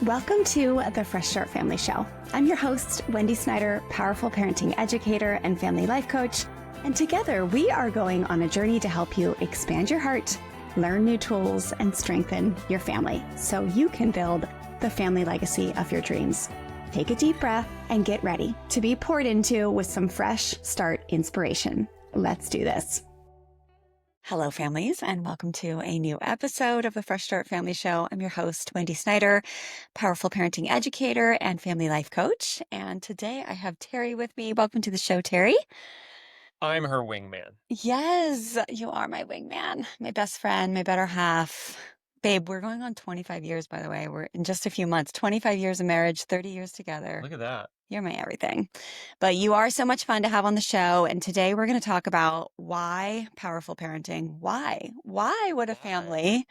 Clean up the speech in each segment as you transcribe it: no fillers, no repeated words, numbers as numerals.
Welcome to the Fresh Start Family Show. I'm your host, Wendy Snyder, powerful parenting educator and family life coach. And together we are going on a journey to help you expand your heart, learn new tools, and strengthen your family so you can build the family legacy of your dreams. Take a deep breath and get ready to be poured into with some fresh start inspiration. Let's do this. Hello, families, and welcome to a new episode of the Fresh Start Family Show. I'm your host, Wendy Snyder, powerful parenting educator and family life coach. And today I have Terry with me. Welcome to the show, Terry. I'm her wingman. Yes, you are my wingman, my best friend, my better half. Babe, we're going on 25 years, by the way. We're in just a few months, 25 years of marriage, 30 years together. Look at that. You're my everything. But you are so much fun to have on the show. And today we're going to talk about why powerful parenting. Why? Why would a family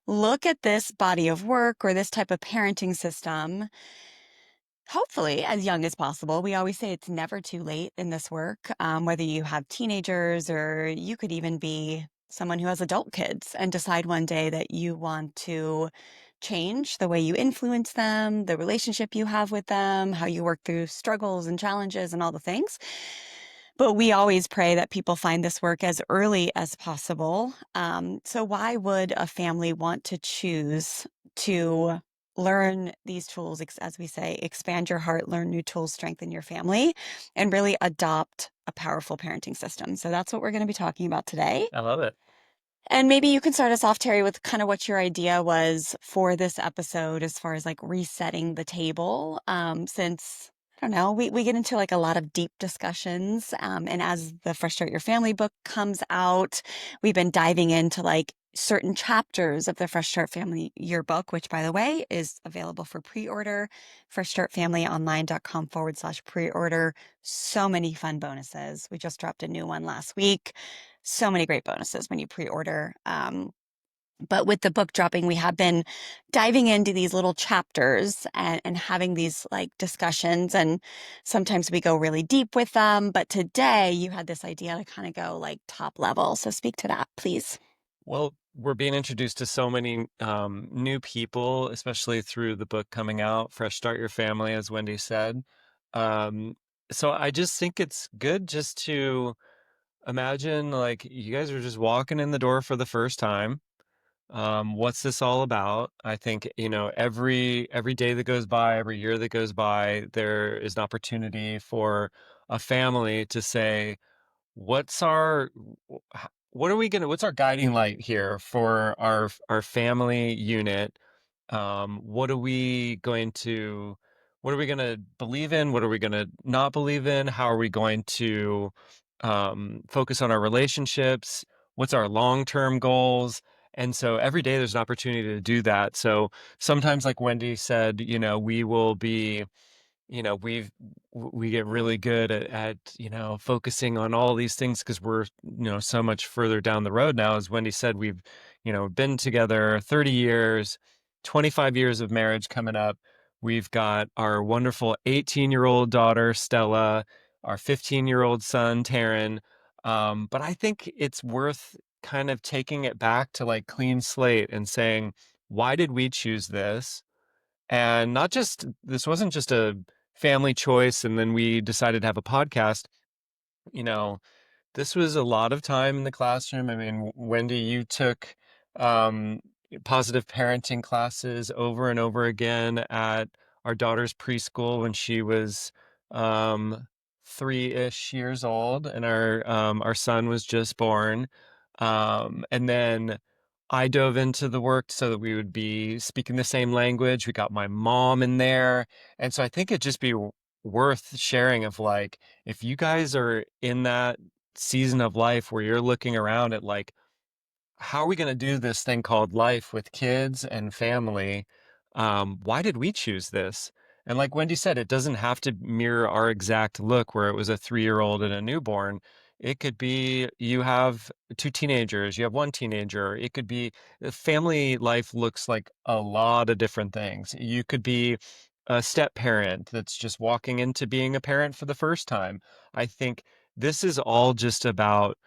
look at this body of work or this type of parenting system, hopefully as young as possible? We always say it's never too late in this work, whether you have teenagers or you could even be someone who has adult kids and decide one day that you want to change the way you influence them, the relationship you have with them, how you work through struggles and challenges and all the things. But we always pray that people find this work as early as possible. So why would a family want to choose to learn these tools, as we say, expand your heart, learn new tools, strengthen your family, and really adopt a powerful parenting system? So that's what we're going to be talking about today. I love it. And maybe you can start us off, Terry, with kind of what your idea was for this episode as far as like resetting the table. Since, I don't know, we get into like a lot of deep discussions. And as the Fresh Start Your Family book comes out, we've been diving into like certain chapters of the Fresh Start Family yearbook, which, by the way, is available for pre-order, freshstartfamilyonline.com/pre-order. So many fun bonuses. We just dropped a new one last week. So many great bonuses when you pre-order. But with the book dropping, we have been diving into these little chapters and having these like discussions. And sometimes we go really deep with them. But today you had this idea to kind of go like top level. So speak to that, please. Well, we're being introduced to so many new people, especially through the book coming out, Fresh Start Your Family, as Wendy said. So I just think it's good just to imagine like you guys are just walking in the door for the first time. What's this all about? I think, every day that goes by, every year that goes by, there is an opportunity for a family to say, what's our what are we gonna what's our guiding light here for our family unit? What are we going to what are we gonna believe in? What are we gonna not believe in? How are we going to focus on our relationships? What's our long-term goals? And so every day there's an opportunity to do that. So sometimes, like Wendy said, we will be we get really good at focusing on all these things because we're so much further down the road now. As Wendy said, we've been together 30 years, 25 years of marriage coming up. We've got our wonderful 18-year-old daughter Stella, our 15-year-old son Taryn. But I think it's worth kind of taking it back to like clean slate and saying, why did we choose this? And not just, this wasn't just a family choice and then we decided to have a podcast. You know, this was a lot of time in the classroom. I mean, Wendy, you took um, positive parenting classes over and over again at our daughter's preschool when she was um, 3-ish years old, and our son was just born. And then I dove into the work so that we would be speaking the same language. We got my mom in there, and so I think it'd just be worth sharing of like, if you guys are in that season of life where you're looking around at like, how are we going to do this thing called life with kids and family? Why did we choose this? And like Wendy said, it doesn't have to mirror our exact look where it was a 3-year-old and a newborn. It could be you have 2 teenagers, you have 1 teenager. It could be family life looks like a lot of different things. You could be a step parent that's just walking into being a parent for the first time. I think this is all just about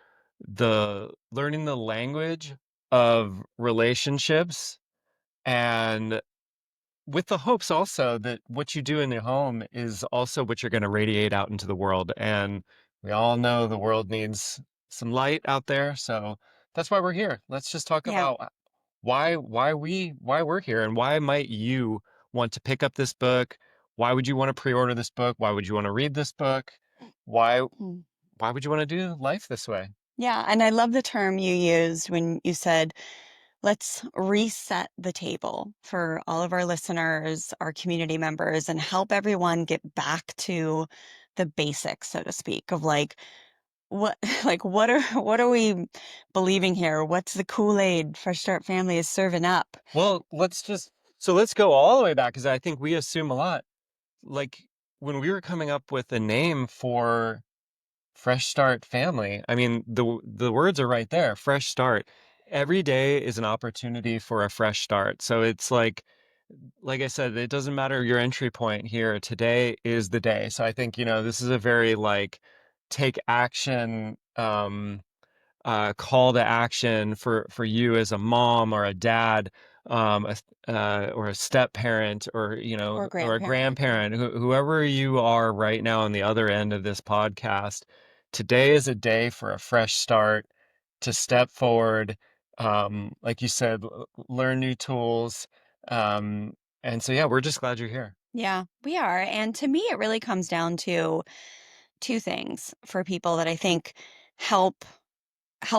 the learning the language of relationships and with the hopes also that what you do in your home is also what you're going to radiate out into the world. And we all know the world needs some light out there. So that's why we're here. Let's just talk Yeah. about why we're here and why might you want to pick up this book? Why would you want to pre-order this book? Why would you want to read this book? Why Mm. why would you want to do life this way? Yeah. And I love the term you used when you said, let's reset the table for all of our listeners, our community members, and help everyone get back to the basics, so to speak, of like what like what are we believing here? What's the Kool-Aid Fresh Start Family is serving up? Well, let's go all the way back because I think we assume a lot. Like when we were coming up with a name for Fresh Start Family, I mean the words are right there, fresh start. Every day is an opportunity for a fresh start. So it's like I said, it doesn't matter your entry point here. Today is the day. So I think, this is a very like take action call to action for you as a mom or a dad, or a step parent, or Or or a grandparent. grandparent, whoever you are right now on the other end of this podcast. Today is a day for a fresh start to step forward. Like you said, learn new tools. And so, yeah, we're just glad you're here. Yeah, we are. And to me, it really comes down to two things for people that I think help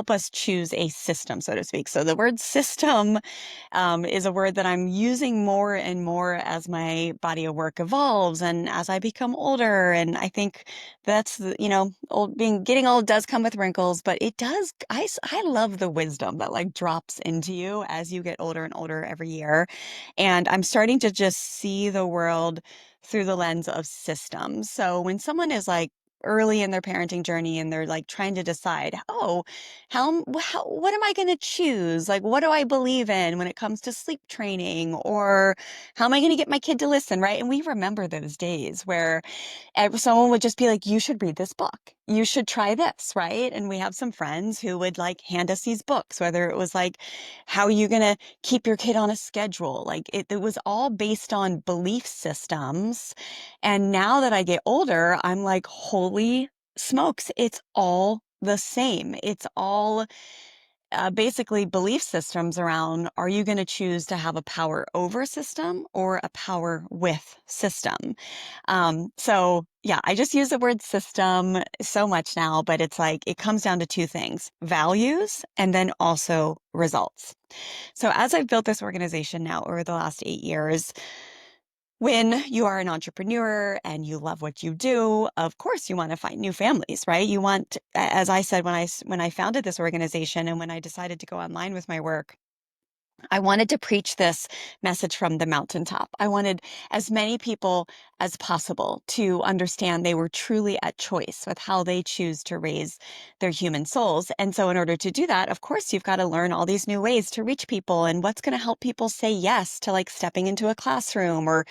us choose a system, so to speak. So the word system is a word that I'm using more and more as my body of work evolves and as I become older. And I think that's getting old does come with wrinkles, but it does. I love the wisdom that like drops into you as you get older and older every year. And I'm starting to just see the world through the lens of systems. So when someone is like early in their parenting journey and they're like trying to decide, oh, what am I going to choose? Like, what do I believe in when it comes to sleep training? Or how am I going to get my kid to listen? Right. And we remember those days where someone would just be like, you should read this book. You should try this. Right. And we have some friends who would like hand us these books, whether it was like, how are you going to keep your kid on a schedule? Like, it was all based on belief systems. And now that I get older, I'm like, holy smokes, it's all the same. It's all basically belief systems around, are you going to choose to have a power over system or a power with system? So yeah, I just use the word system so much now, but it's like it comes down to two things, values and then also results. So as I've built this organization now over the last 8 years, when you are an entrepreneur and you love what you do, of course you want to find new families, right? You want, as I said, when I founded this organization and when I decided to go online with my work, I wanted to preach this message from the mountaintop. I wanted as many people as possible to understand they were truly at choice with how they choose to raise their human souls. And so in order to do that, of course, you've got to learn all these new ways to reach people and what's going to help people say yes to like stepping into a classroom or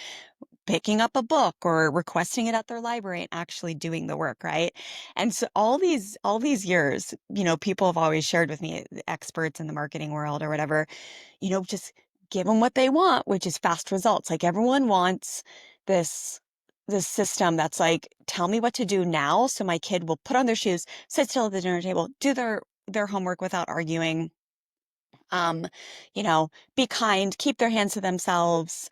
picking up a book or requesting it at their library and actually doing the work, right? And so all these years, people have always shared with me, experts in the marketing world or whatever, just give them what they want, which is fast results. Like everyone wants this this system that's like, tell me what to do now so my kid will put on their shoes, sit still at the dinner table, do their homework without arguing, um, be kind, keep their hands to themselves,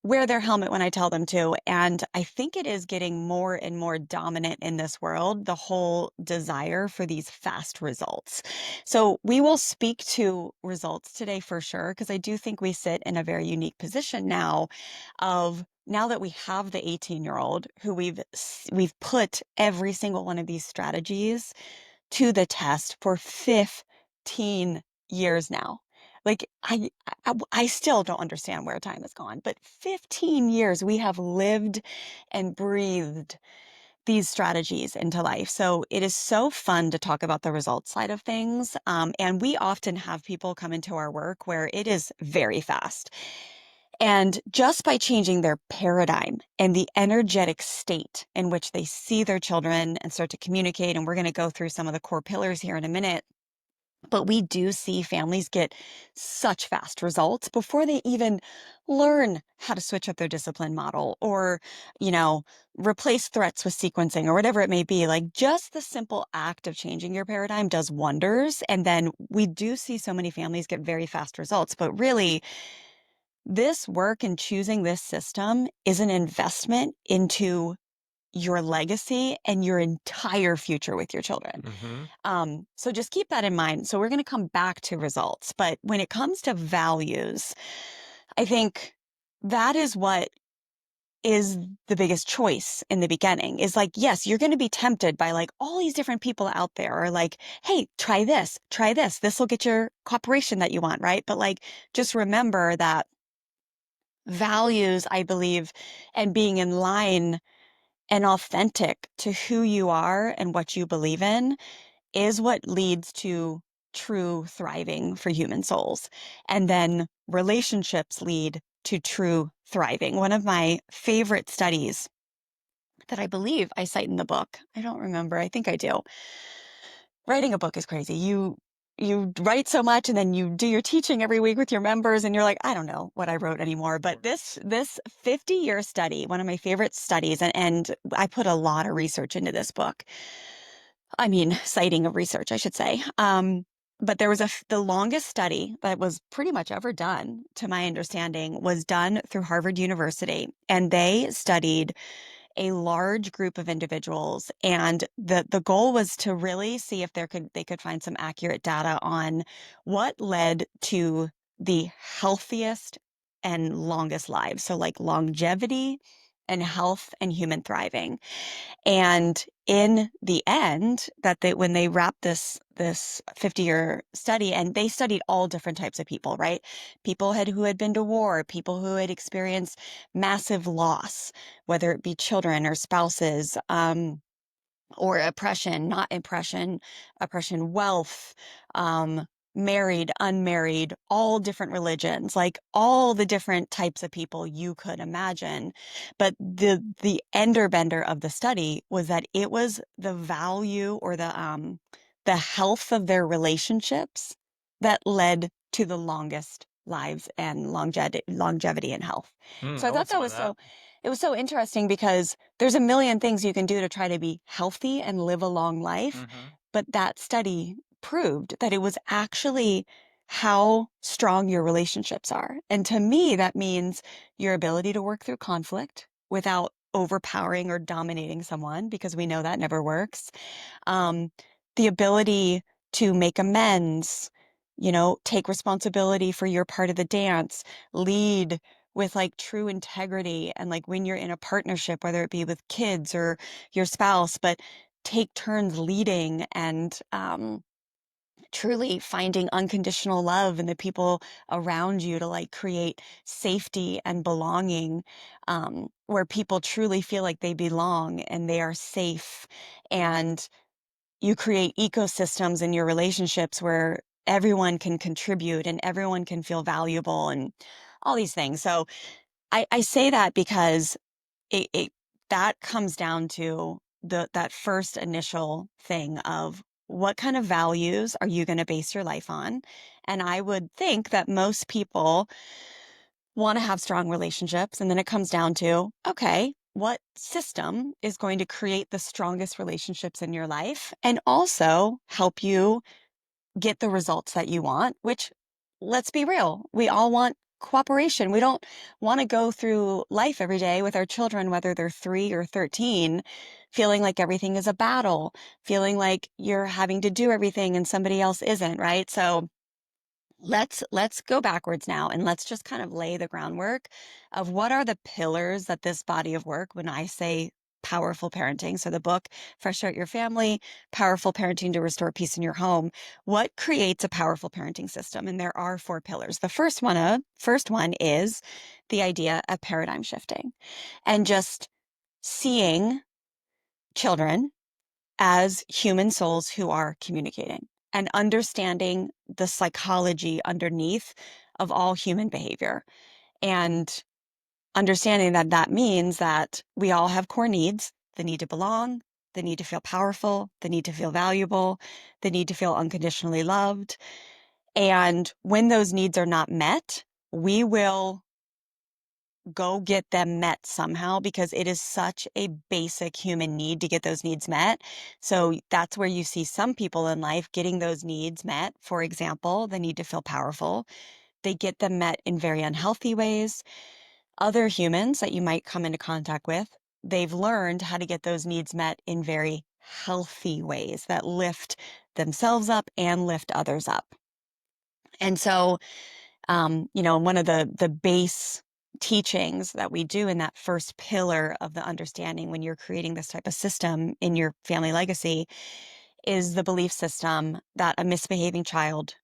wear their helmet when I tell them to. And I think it is getting more and more dominant in this world, the whole desire for these fast results. So we will speak to results today for sure, because I do think we sit in a very unique position now that we have the 18-year-old who we've put every single one of these strategies to the test for 15 years now. Like I still don't understand where time has gone, but 15 years we have lived and breathed these strategies into life. So it is so fun to talk about the results side of things. And we often have people come into our work where it is very fast. And just by changing their paradigm and the energetic state in which they see their children and start to communicate, and we're going to go through some of the core pillars here in a minute, But we do see families get such fast results before they even learn how to switch up their discipline model or, you know, replace threats with sequencing or whatever it may be. Like just the simple act of changing your paradigm does wonders. And then we do see so many families get very fast results. But really, this work and choosing this system is an investment into your legacy and your entire future with your children. Mm-hmm. So just keep that in mind. So we're going to come back to results, but when it comes to values, I think that is what is the biggest choice in the beginning is like, yes, you're going to be tempted by like all these different people out there are like, hey, try this, try this. This will get your cooperation that you want, right? But like, just remember that values, I believe, and being in line and authentic to who you are and what you believe in is what leads to true thriving for human souls. And then relationships lead to true thriving. One of my favorite studies that I believe I cite in the book, I don't remember, I think I do. Writing a book is crazy. You write so much and then you do your teaching every week with your members and you're like, I don't know what I wrote anymore. But this 50-year study, one of my favorite studies, and I put a lot of research into this book. I mean, citing of research, I should say. But there was the longest study that was pretty much ever done, to my understanding, was done through Harvard University. And they studied a large group of individuals. And the goal was to really see if they could find some accurate data on what led to the healthiest and longest lives. So like longevity and health and human thriving. And in the end, when they wrapped this 50-year study, and they studied all different types of people, right? People who had been to war, people who had experienced massive loss, whether it be children or spouses, or oppression, not oppression, wealth, um, married, unmarried, all different religions, like all the different types of people you could imagine. But the ender bender of the study was that it was the value or the health of their relationships that led to the longest lives and longevity and health. Mm, So I I thought want that some of was that. it was so interesting because there's a million things you can do to try to be healthy and live a long life. Mm-hmm. But that study proved that it was actually how strong your relationships are. And to me, that means your ability to work through conflict without overpowering or dominating someone, because we know that never works. Um, the ability to make amends, take responsibility for your part of the dance, lead with like true integrity. And like when you're in a partnership, whether it be with kids or your spouse, but take turns leading and truly finding unconditional love in the people around you to like create safety and belonging, where people truly feel like they belong and they are safe. And you create ecosystems in your relationships where everyone can contribute and everyone can feel valuable and all these things. So I say that because it that comes down to that first initial thing of what kind of values are you going to base your life on? And I would think that most people want to have strong relationships. And then it comes down to, okay, what system is going to create the strongest relationships in your life and also help you get the results that you want, which, let's be real, we all want cooperation. We don't want to go through life every day with our children, whether they're 3 or 13, feeling like everything is a battle, feeling like you're having to do everything and somebody else isn't, right? So let's go backwards now and let's just kind of lay the groundwork of what are the pillars that this body of work, when I say powerful parenting, so the book Fresh Start Your Family, Powerful Parenting to Restore Peace in Your Home, what creates a powerful parenting system? And there are 4 pillars. The first one is the idea of paradigm shifting and just seeing children as human souls who are communicating and understanding the psychology underneath of all human behavior, and understanding that that means that we all have core needs: the need to belong, the need to feel powerful, the need to feel valuable, the need to feel unconditionally loved. And when those needs are not met, we will go get them met somehow because it is such a basic human need to get those needs met. So that's where you see some people in life getting those needs met. For example, the need to feel powerful. They get them met in very unhealthy ways. Other humans that you might come into contact with, they've learned how to get those needs met in very healthy ways that lift themselves up and lift others up. And so one of the base teachings that we do in that first pillar of the understanding when you're creating this type of system in your family legacy is the belief system that a misbehaving child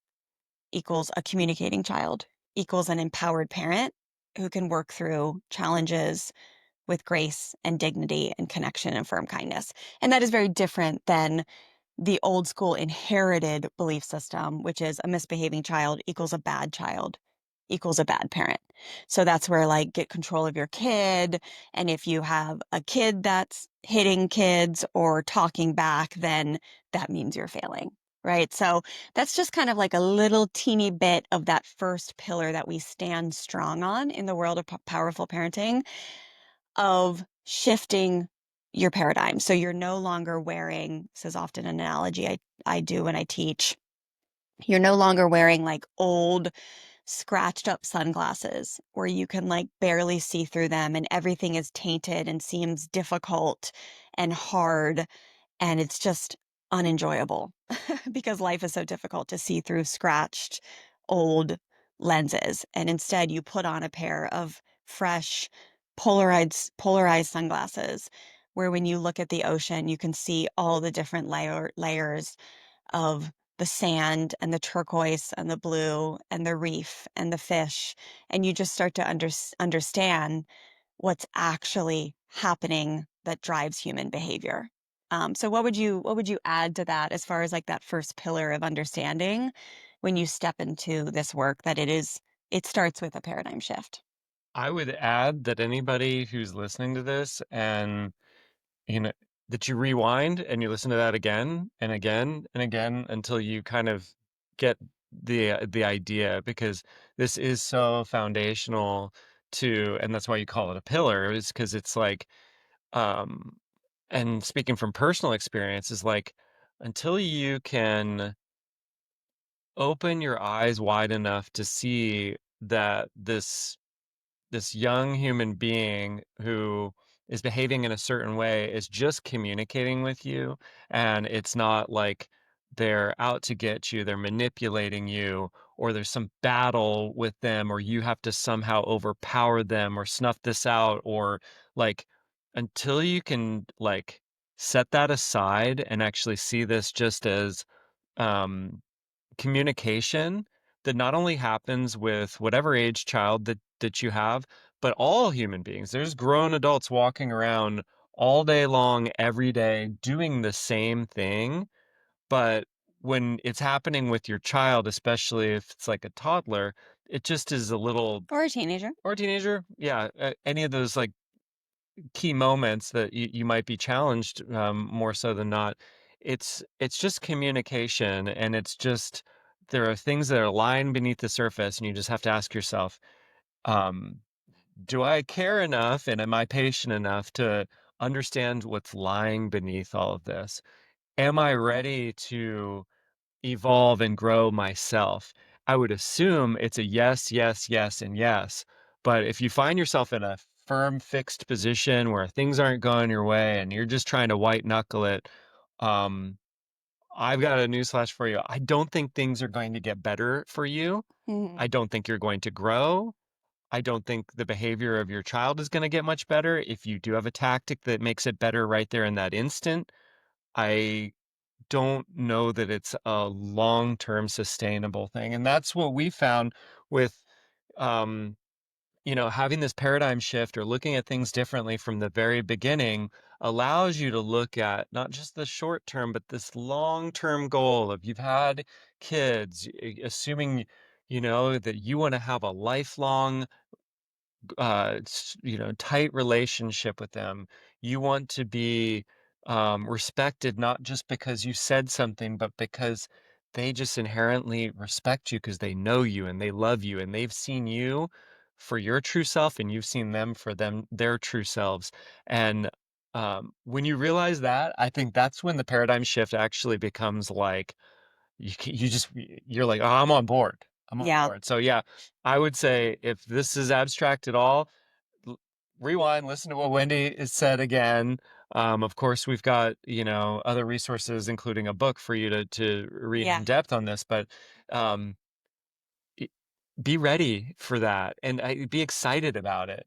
equals a communicating child equals an empowered parent who can work through challenges with grace and dignity and connection and firm kindness. And that is very different than the old school inherited belief system, which is a misbehaving child equals a bad child equals a bad parent. So that's where like get control of your kid. And if you have a kid that's hitting kids or talking back, then that means you're failing. Right. So that's just kind of like a little teeny bit of that first pillar that we stand strong on in the world of powerful parenting of shifting your paradigm. So you're no longer wearing, this is often an analogy I do when I teach, you're no longer wearing like old scratched up sunglasses where you can like barely see through them and everything is tainted and seems difficult and hard and it's just unenjoyable because life is so difficult to see through scratched old lenses. And instead, you put on a pair of fresh, polarized sunglasses where when you look at the ocean, you can see all the different layers of the sand and the turquoise and the blue and the reef and the fish. And you just start to understand what's actually happening that drives human behavior. So what would you add to that as far as like that first pillar of understanding when you step into this work that it starts with a paradigm shift? I would add that anybody who's listening to this and you know that you rewind and you listen to that again and again and again until you kind of get the idea, because this is so foundational to, and that's why you call it a pillar, is because it's like um and speaking from personal experience is like until you can open your eyes wide enough to see that this young human being who is behaving in a certain way is just communicating with you, and it's not like they're out to get you, they're manipulating you, or there's some battle with them, or you have to somehow overpower them or snuff this out, or like until you can like set that aside and actually see this just as um communication that not only happens with whatever age child that you have, but all human beings. There's grown adults walking around all day long, every day, doing the same thing. But when it's happening with your child, especially if it's like a toddler, it just is a little, Or a teenager. or a teenager. Yeah. Any of those like key moments that you might be challenged more so than not. It's just communication, and it's just there are things that are lying beneath the surface, and you just have to ask yourself, um, do I care enough and am I patient enough to understand what's lying beneath all of this? Am I ready to evolve and grow myself? I would assume it's a yes, yes, yes, and yes. But if you find yourself in a firm, fixed position where things aren't going your way and you're just trying to white knuckle it, um, I've got a newsflash for you. I don't think things are going to get better for you. Mhm. I don't think you're going to grow. I don't think the behavior of your child is going to get much better. If you do have a tactic that makes it better right there in that instant, I don't know that it's a long-term sustainable thing. And that's what we found with, um, having this paradigm shift or looking at things differently from the very beginning allows you to look at not just the short term, but this long-term goal of you've had kids, assuming, that you want to have a lifelong tight relationship with them. You want to be respected not just because you said something, but because they just inherently respect you because they know you and they love you and they've seen you for your true self and you've seen them for their true selves. And when you realize that, I think that's when the paradigm shift actually becomes like you're like, oh, I'm on board. I'm on Yeah. board. So yeah, I would say if this is abstract at all, l- rewind, listen to what Wendy has said again. Of course, we've got, other resources, including a book for you to read Yeah. in depth on this, but um, i- be ready for that and be excited about it,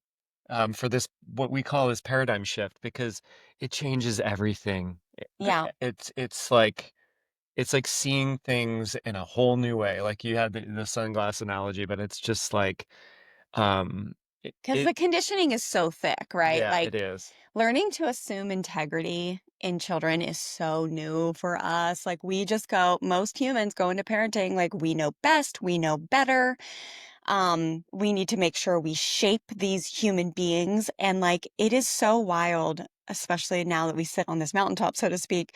for this, what we call this paradigm shift, because it changes everything. Yeah. It's like seeing things in a whole new way. Like you had the sunglass analogy, but it's just like, um, Because the conditioning is so thick, right? yeah, Like it is. learning to assume integrity in children is so new for us. Like we just go, most humans go into parenting like we know best, we know better. We need to make sure we shape these human beings. And like it is so wild, especially now that we sit on this mountaintop, so to speak,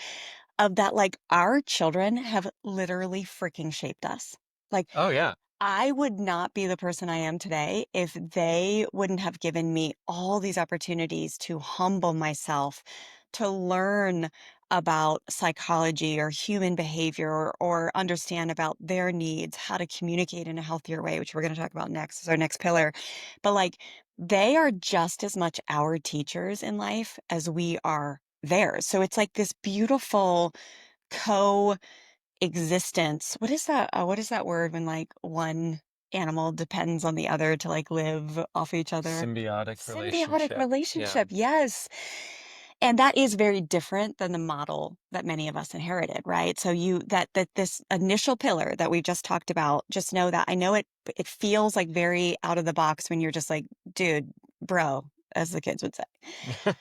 of that like our children have literally freaking shaped us. Like Oh yeah. I would not be the person I am today if they wouldn't have given me all these opportunities to humble myself, to learn about psychology or human behavior or understand about their needs, how to communicate in a healthier way, which we're going to talk about next, is our next pillar. But like they are just as much our teachers in life as we are theirs. So it's like this beautiful co existence. What is that word when like one animal depends on the other to like live off each other? Symbiotic Symbiotic relationship. Yeah. relationship. Yes. And that is very different than the model that many of us inherited, right? So that this initial pillar that we just talked about, just know that I know it feels like very out of the box when you're just like, dude, bro, as the kids would say.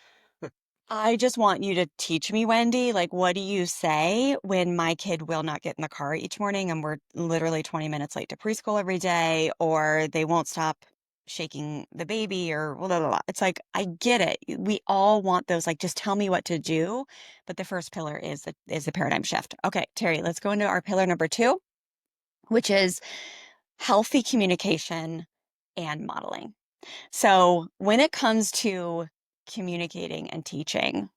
I just want you to teach me, Wendy, like, what do you say when my kid will not get in the car each morning and we're literally 20 minutes late to preschool every day, or they won't stop shaking the baby or blah, blah, blah. It's like, I get it. We all want those, like, just tell me what to do. But the first pillar is the paradigm shift. Okay, Terry, let's go into our pillar number two, which is healthy communication and modeling. So when it comes to communicating and teaching,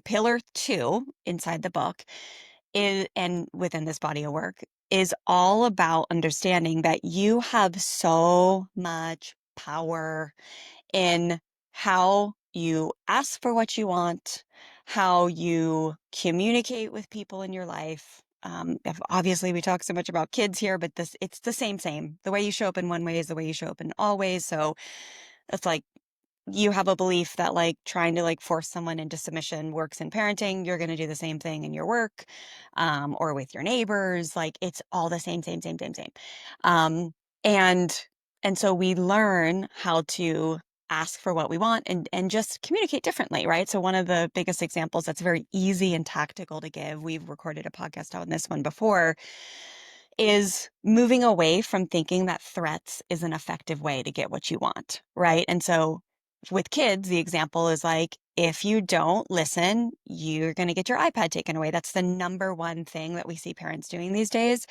pillar two inside the book is, and within this body of work, is all about understanding that you have so much power in how you ask for what you want, how you communicate with people in your life. Obviously, we talk so much about kids here, but it's the same. The way you show up in one way is the way you show up in all ways. So it's like you have a belief that like trying to like force someone into submission works in parenting, you're going to do the same thing in your work, or with your neighbors. Like it's all the same. Um, and and so we learn how to ask for what we want and just communicate differently, right? So one of the biggest examples that's very easy and tactical to give, we've recorded a podcast on this one before, is moving away from thinking that threats is an effective way to get what you want, right? And so with kids, the example is like, if you don't listen, you're going to get your iPad taken away. That's the number one thing that we see parents doing these days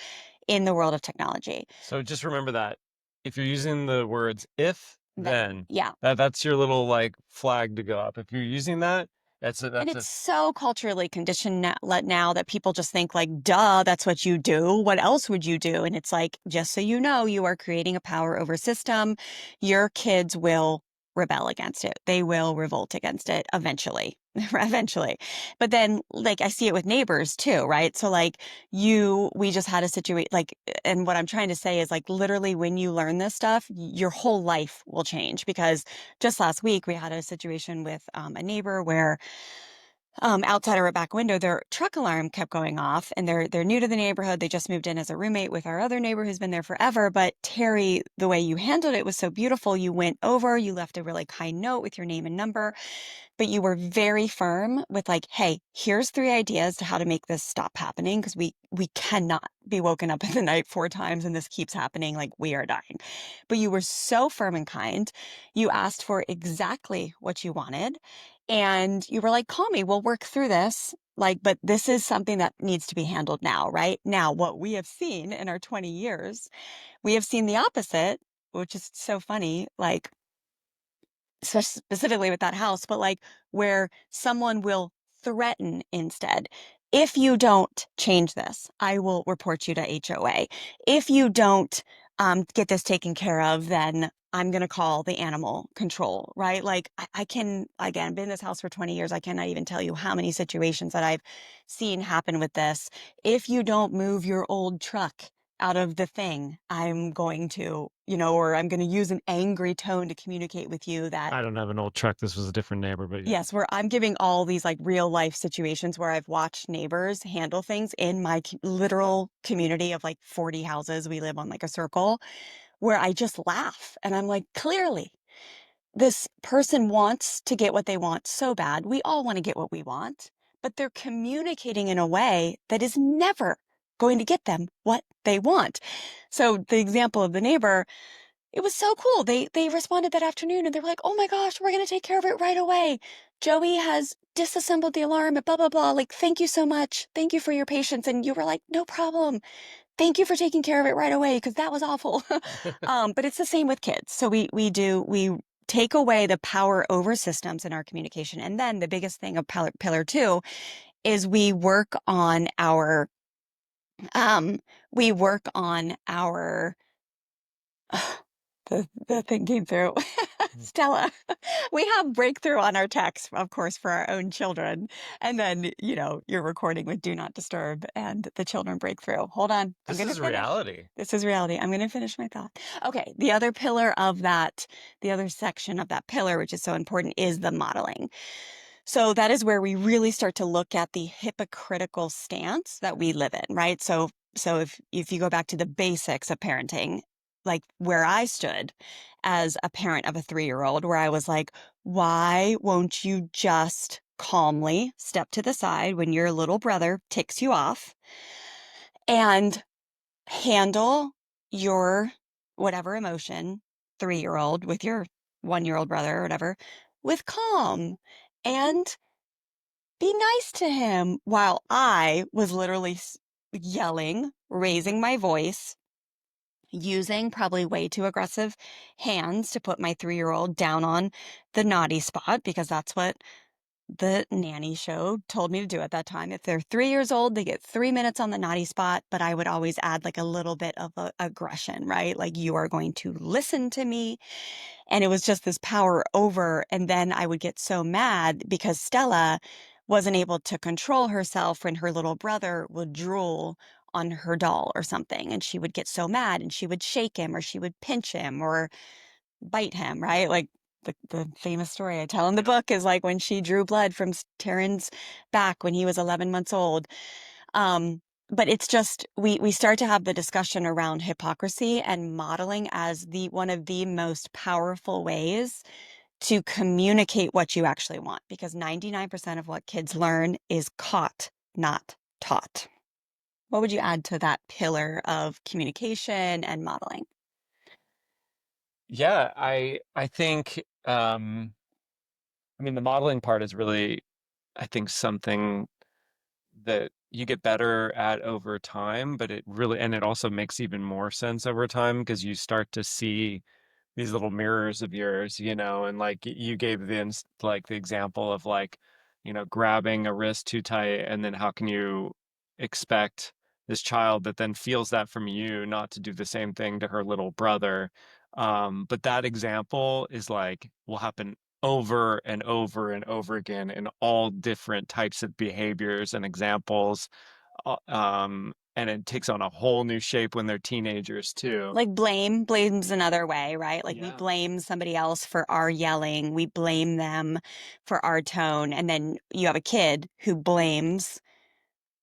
in the world of technology. So just remember that if you're using the words if, Then, then, yeah. that's your little like flag to go up. If you're using that, And that's it's a so culturally conditioned now that people just think like, duh, that's what you do. What else would you do? And it's like, just so you know, you are creating a power over system. Your kids will rebel against it. They will revolt against it eventually. Eventually. But then like I see it with neighbors too, right? So like we just had a situation like, and what I'm trying to say is like literally when you learn this stuff, your whole life will change because just last week we had a situation with a neighbor where outside our back window, their truck alarm kept going off, and they're new to the neighborhood. They just moved in as a roommate with our other neighbor who's been there forever. But Terry, the way you handled it was so beautiful. You went over, you left a really kind note with your name and number, but you were very firm with like, "Hey, here's three ideas to how to make this stop happening because we cannot be woken up in the night four times and this keeps happening. Like we are dying." But you were so firm and kind. You asked for exactly what you wanted And you were like, call me, we'll work through this. Like, but this is something that needs to be handled now, right? Now, what we have seen in our 20 years, we have seen the opposite, which is so funny. Like, specifically with that house, but like where someone will threaten instead. If you don't change this, I will report you to HOA. If you don't get this taken care of, then I'm going to call the animal control, right? Like I can, again, been in this house for 20 years. I cannot even tell you how many situations that I've seen happen with this. If you don't move your old truck out of the thing, I'm going to, or I'm going to use an angry tone to communicate with you that, I don't have an old truck. This was a different neighbor, but yeah. yes, where I'm giving all these like real life situations where I've watched neighbors handle things in my literal community of like 40 houses. We live on like a circle where I just laugh and I'm like, clearly, this person wants to get what they want so bad. We all want to get what we want, but they're communicating in a way that is never going to get them what they want. So the example of the neighbor, it was so cool. They responded that afternoon and they're like, "Oh my gosh, we're going to take care of it right away. Joey has disassembled the alarm and blah blah blah. Like, thank you so much. Thank you for your patience." And you were like, "No problem. Thank you for taking care of it right away because that was awful." But it's the same with kids. So we take away the power over systems in our communication. And then the biggest thing of pillar two is um we work on our the thing came through. Stella, we have breakthrough on our text, of course, for our own children. And then, you're recording with Do Not Disturb and the children break through. Hold on. I'm This going to is finish. reality. This is reality. I'm going to finish my thought. Okay. The other pillar of that, the other section of that pillar, which is so important, is the modeling. So that is where we really start to look at the hypocritical stance that we live in, right? So if you go back to the basics of parenting, like where I stood as a parent of a 3-year-old, where I was like, why won't you just calmly step to the side when your little brother ticks you off and handle your whatever emotion, 3-year-old with your 1-year-old brother or whatever, with calm and be nice to him, while I was literally yelling, raising my voice, using probably way too aggressive hands to put my 3-year-old down on the naughty spot because that's what the nanny show told me to do at that time. If they're 3 years old, they get 3 minutes on the naughty spot, but I would always add like a little bit of aggression, right? Like, you are going to listen to me. And it was just this power over. And then I would get so mad because Stella wasn't able to control herself when her little brother would drool on her doll or something. And she would get so mad and she would shake him or she would pinch him or bite him, right? Like the famous story I tell in the book is like when she drew blood from Taryn's back when he was 11 months old. But it's just we start to have the discussion around hypocrisy and modeling as the one of the most powerful ways to communicate what you actually want, because 99% of what kids learn is caught, not taught. What would you add to that pillar of communication and modeling? Yeah, I think I mean the modeling part is really I think something that you get better at over time, but it also makes even more sense over time because you start to see these little mirrors of yours, and like you gave like the example of like, grabbing a wrist too tight, and then how can you expect this child that then feels that from you not to do the same thing to her little brother? But that example is like will happen over and over and over again in all different types of behaviors and examples. And it takes on a whole new shape when they're teenagers too. Like blame's another way, right? Like we Yeah. blame somebody else for our yelling, we blame them for our tone, and then you have a kid who blames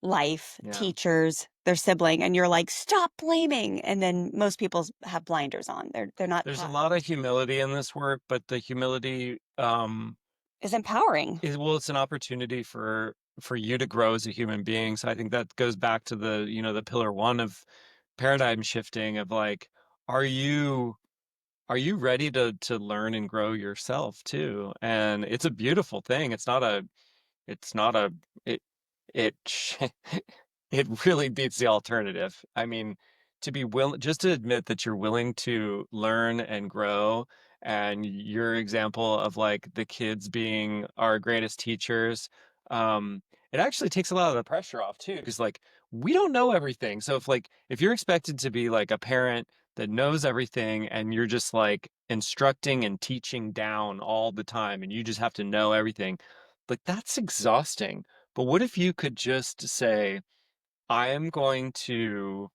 life, Yeah. teachers, their sibling, and you're like, stop blaming. And then most people have blinders on. They're not There's a taught. lot of humility in this work, but the humility Is empowering. is well, it's an opportunity for you to grow as a human being. So I think that goes back to the pillar one of paradigm shifting of like, are you are you ready to learn and grow yourself too? And it's a beautiful thing. It's not a it it it really beats the alternative. I mean, to be willing, just to admit that you're willing to learn and grow, and your example of like the kids being our greatest teachers, it actually takes a lot of the pressure off too, because like we don't know everything. So if you're expected to be like a parent that knows everything and you're just like instructing and teaching down all the time and you just have to know everything, like that's exhausting. But what if you could just say, I am going to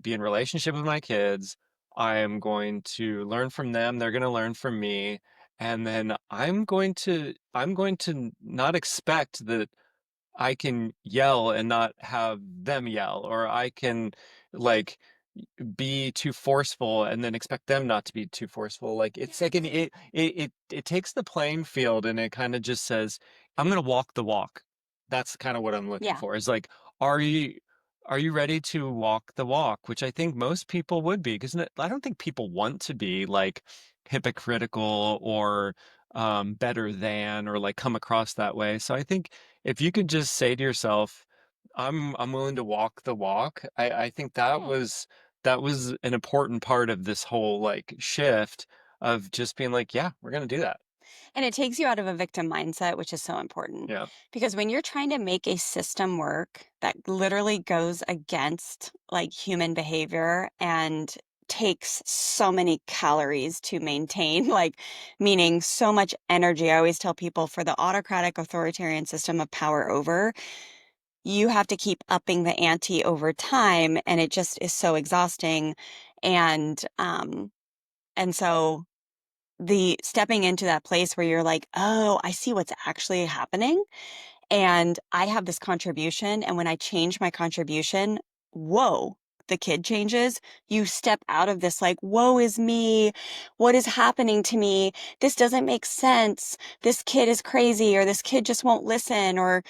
be in relationship with my kids. I am going to learn from them. They're going to learn from me. And then I'm going to not expect that I can yell and not have them yell, or I can like be too forceful and then expect them not to be too forceful. Like it's like it takes the playing field and it kind of just says, I'm gonna walk the walk. That's kind of what I'm looking Yeah. for. Is like, are you are you ready to walk the walk? Which I think most people would be, because I don't think people want to be like hypocritical or better than or like come across that way. So I think if you could just say to yourself, I'm willing to walk the walk. I think Yeah. that was an important part of this whole like shift of just being like, yeah, we're gonna do that. And it takes you out of a victim mindset, which is so important. Yeah. Because when you're trying to make a system work that literally goes against like human behavior and takes so many calories to maintain, like meaning so much energy. I always tell people for the autocratic authoritarian system of power over, you have to keep upping the ante over time, and it just is so exhausting. And so the stepping into that place where you're like, oh, I see what's actually happening. And I have this contribution. And when I change my contribution, whoa, the kid changes. You step out of this like, woe is me. What is happening to me? This doesn't make sense. This kid is crazy, or this kid just won't listen, or,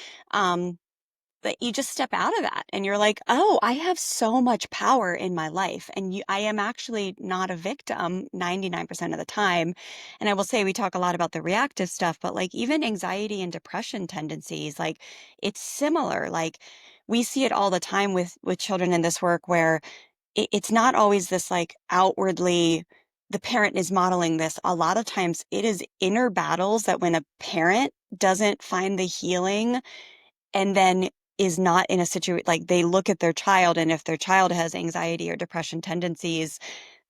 that you just step out of that and you're like, oh, I have so much power in my life. And I am actually not a victim 99% of the time. And I will say, we talk a lot about the reactive stuff, but like even anxiety and depression tendencies, like it's similar. Like we see it all the time with children in this work where it's not always this like outwardly, the parent is modeling this. A lot of times it is inner battles that when a parent doesn't find the healing and then is not in a situation like they look at their child, and if their child has anxiety or depression tendencies,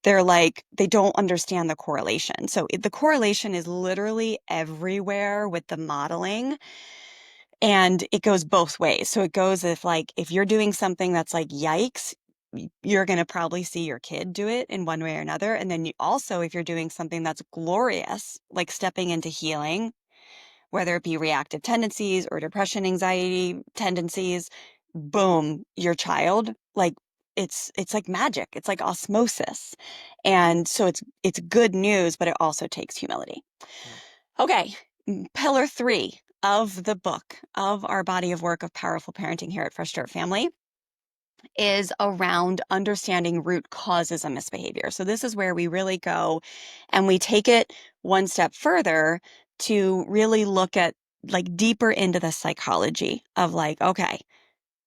they're like, they don't understand the correlation. So the correlation is literally everywhere with the modeling, and it goes both ways. So it goes if like if you're doing something that's like yikes, you're going to probably see your kid do it in one way or another. And then you also, if you're doing something that's glorious, like stepping into healing, whether it be reactive tendencies or depression, anxiety tendencies, boom, your child, like it's like magic. It's like osmosis. And so it's good news, but it also takes humility. Yeah. Okay, pillar 3 of the book of our body of work of powerful parenting here at Fresh Start Family is around understanding root causes of misbehavior. So this is where we really go and we take it one step further to really look at like deeper into the psychology of like, okay,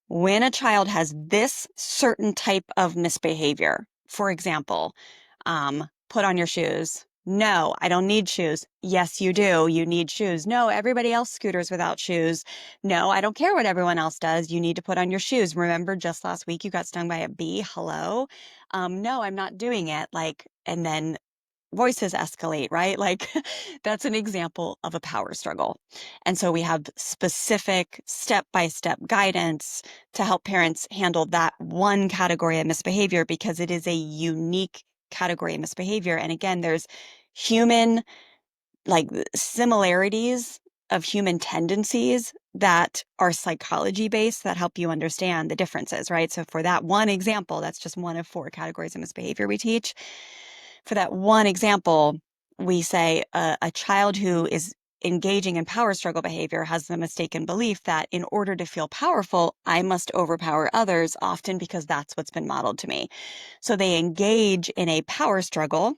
when a child has this certain type of misbehavior, for example, put on your shoes. No, I don't need shoes. Yes, you do. You need shoes. No, everybody else scooters without shoes. No, I don't care what everyone else does. You need to put on your shoes. Remember, just last week you got stung by a bee. Hello. No, I'm not doing it. Like, and then voices escalate, right? Like that's an example of a power struggle. And so we have specific step-by-step guidance to help parents handle that one category of misbehavior because it is a unique category of misbehavior. And again, there's human like similarities of human tendencies that are psychology based that help you understand the differences, right? So for that one example, that's just one of 4 categories of misbehavior we teach. For that one example, we say a child who is engaging in power struggle behavior has the mistaken belief that in order to feel powerful, I must overpower others, often because that's what's been modeled to me. So they engage in a power struggle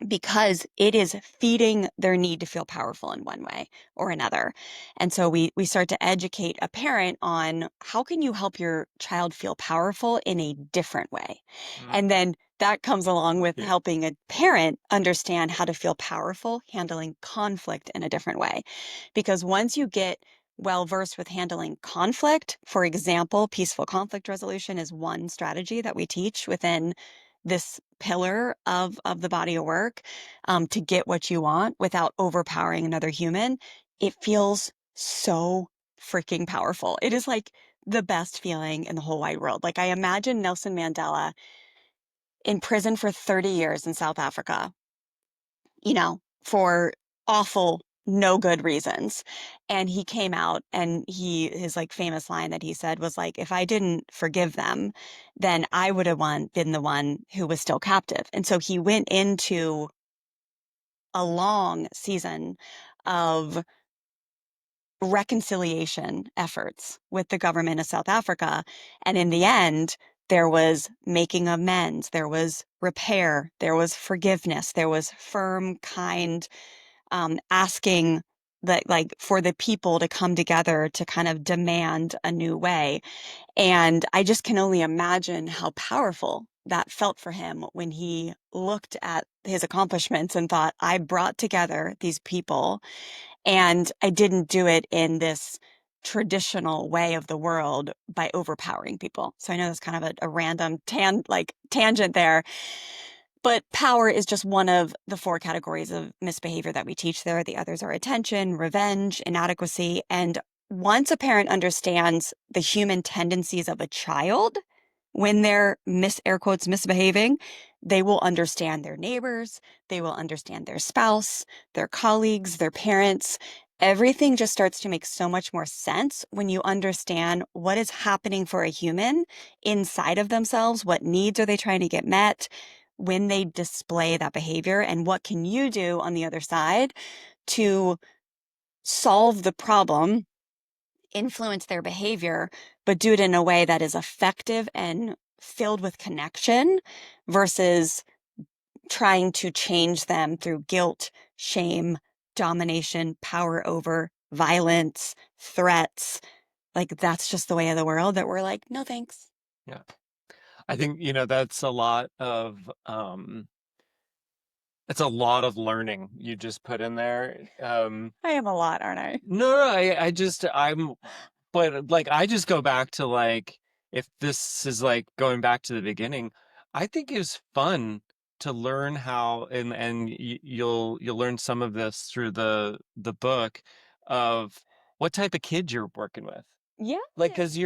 because it is feeding their need to feel powerful in one way or another. And so we start to educate a parent on how can you help your child feel powerful in a different way. Mm. And then that comes along with Yeah. helping a parent understand how to feel powerful handling conflict in a different way. Because once you get well versed with handling conflict, for example, peaceful conflict resolution is one strategy that we teach within this pillar of the body of work, to get what you want without overpowering another human. It feels so freaking powerful. It is like the best feeling in the whole wide world. Like I imagine Nelson Mandela in prison for 30 years in South Africa, for awful, no good reasons. And he came out and his like famous line that he said was like, if I didn't forgive them, then I would have been the one who was still captive. And so he went into a long season of reconciliation efforts with the government of South Africa. And in the end, there was making amends, there was repair, there was forgiveness, there was firm, kind, asking that like for the people to come together to kind of demand a new way. And I just can only imagine how powerful that felt for him when he looked at his accomplishments and thought, I brought together these people and I didn't do it in this traditional way of the world by overpowering people. So I know that's kind of a random tangent there, but power is just one of the four categories of misbehavior that we teach there. The others are attention, revenge, inadequacy. And once a parent understands the human tendencies of a child when they're air quotes misbehaving, they will understand their neighbors, they will understand their spouse, their colleagues, their parents. Everything just starts to make so much more sense when you understand what is happening for a human inside of themselves, what needs are they trying to get met when they display that behavior, and what can you do on the other side to solve the problem, influence their behavior, but do it in a way that is effective and filled with connection versus trying to change them through guilt, shame, domination, power over, violence, threats. Like that's just the way of the world that we're like, no thanks. Yeah. I think, that's a lot of it's a lot of learning you just put in there. I am a lot, aren't I? No, no, but like I just go back to like if this is like going back to the beginning, I think it was fun to learn how and you'll learn some of this through the book of what type of kid you're working with. Yeah, Like, you because do.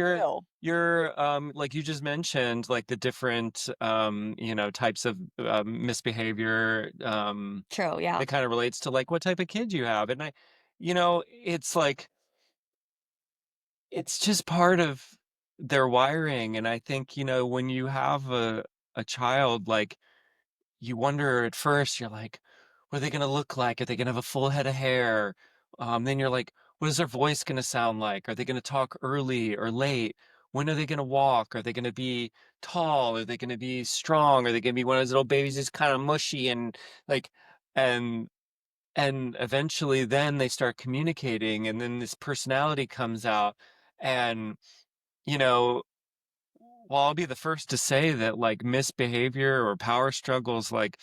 you're like you just mentioned, like the different types of misbehavior True, yeah. that kind of relates to like what type of kid you have. And it's like it's just part of their wiring. And I think, when you have a child, like you wonder at first, you're like, what are they going to look like? Are they going to have a full head of hair? Then you're like, what is their voice going to sound like? Are they going to talk early or late? When are they going to walk? Are they going to be tall? Are they going to be strong? Are they going to be one of those little babies that's kind of mushy and like, and eventually then they start communicating and then this personality comes out. And, you know, well, I'll be the first to say that like misbehavior or power struggles, like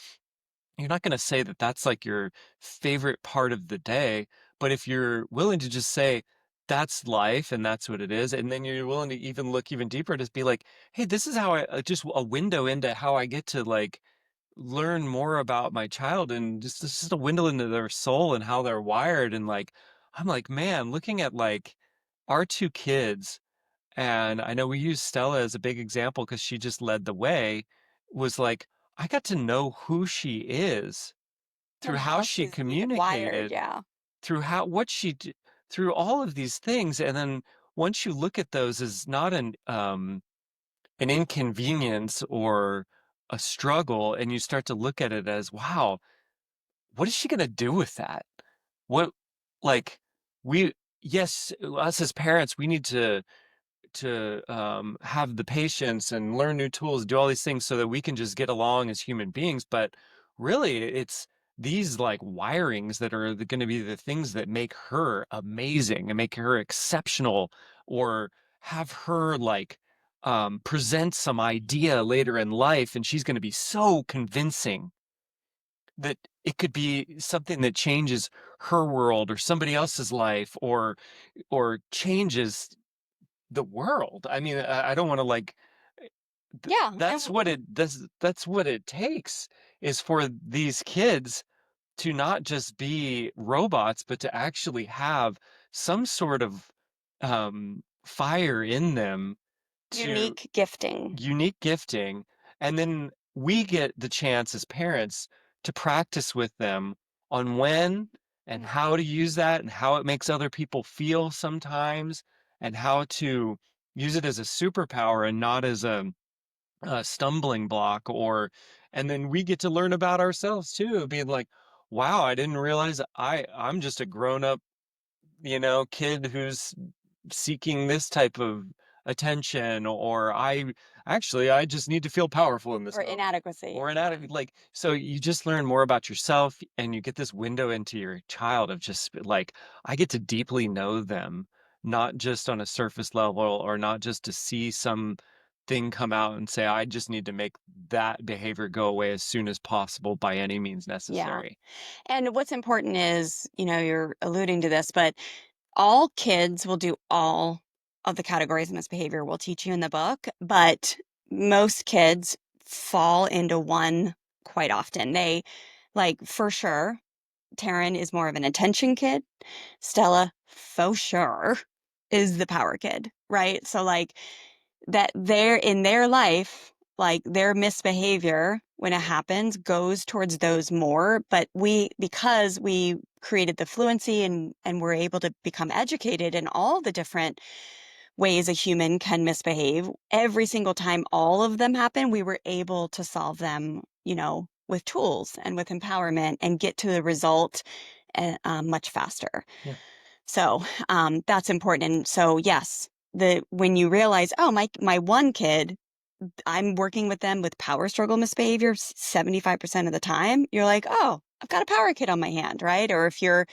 you're not going to say that that's like your favorite part of the day, but if you're willing to just say that's life and that's what it is, and then you're willing to even look even deeper, to be like, hey, this is how I just a window into how I get to like learn more about my child, and just this is a window into their soul and how they're wired. And like, I'm like, man, looking at like our two kids, and I know we use Stella as a big example because she just led the way, was like, I got to know who she is through And how how she she's even wired, communicated, yeah. through what through all of these things. And then once you look at those as not an inconvenience or a struggle, and you start to look at it as, wow, what is she going to do with that? What, like, we, yes, us as parents, we need to have the patience and learn new tools, do all these things so that we can just get along as human beings. But really it's these like wirings that are going to be the things that make her amazing and make her exceptional, or have her like present some idea later in life and she's going to be so convincing that it could be something that changes her world or somebody else's life, or changes the world. I mean, I don't want to like Yeah. that's what it does. That's what it takes, is for these kids to not just be robots, but to actually have some sort of fire in them, to Unique gifting. unique gifting. And then we get the chance as parents to practice with them on when and how to use that and how it makes other people feel sometimes, and how to use it as a superpower and not as a stumbling block. Or and then we get to learn about ourselves too, being like, wow, I didn't realize I'm just a grown up, kid who's seeking this type of attention, or I just need to feel powerful in this Or moment. inadequacy. Or inadequate, like, so you just learn more about yourself, and you get this window into your child of just like, I get to deeply know them, not just on a surface level, or not just to see some thing come out and say, I just need to make that behavior go away as soon as possible by any means Yeah. necessary. And what's important is, you're alluding to this, but all kids will do all of the categories of misbehavior we'll teach you in the book, but most kids fall into one quite often. They, like, for sure, Taryn is more of an attention kid. Stella, faux sure, is the power kid, right? So, like, that they're in their life, like their misbehavior when it happens goes towards those more. But because we created the fluency and we're able to become educated in all the different ways a human can misbehave, every single time all of them happen, we were able to solve them, with tools and with empowerment and get to the result much faster. Yeah. So that's important. And so, yes, the when you realize, oh, my one kid, I'm working with them with power struggle misbehavior 75% of the time, you're like, oh, I've got a power kid on my hand, right? Or if you're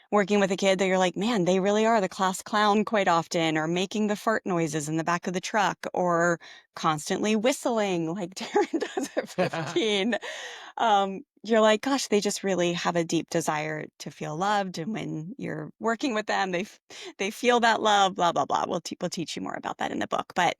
working with a kid that you're like, man, they really are the class clown quite often, or making the fart noises in the back of the truck, or constantly whistling like Darren does at 15. You're like, gosh, they just really have a deep desire to feel loved. And when you're working with them, they feel that love, blah, blah, blah. We'll teach you more about that in the book. But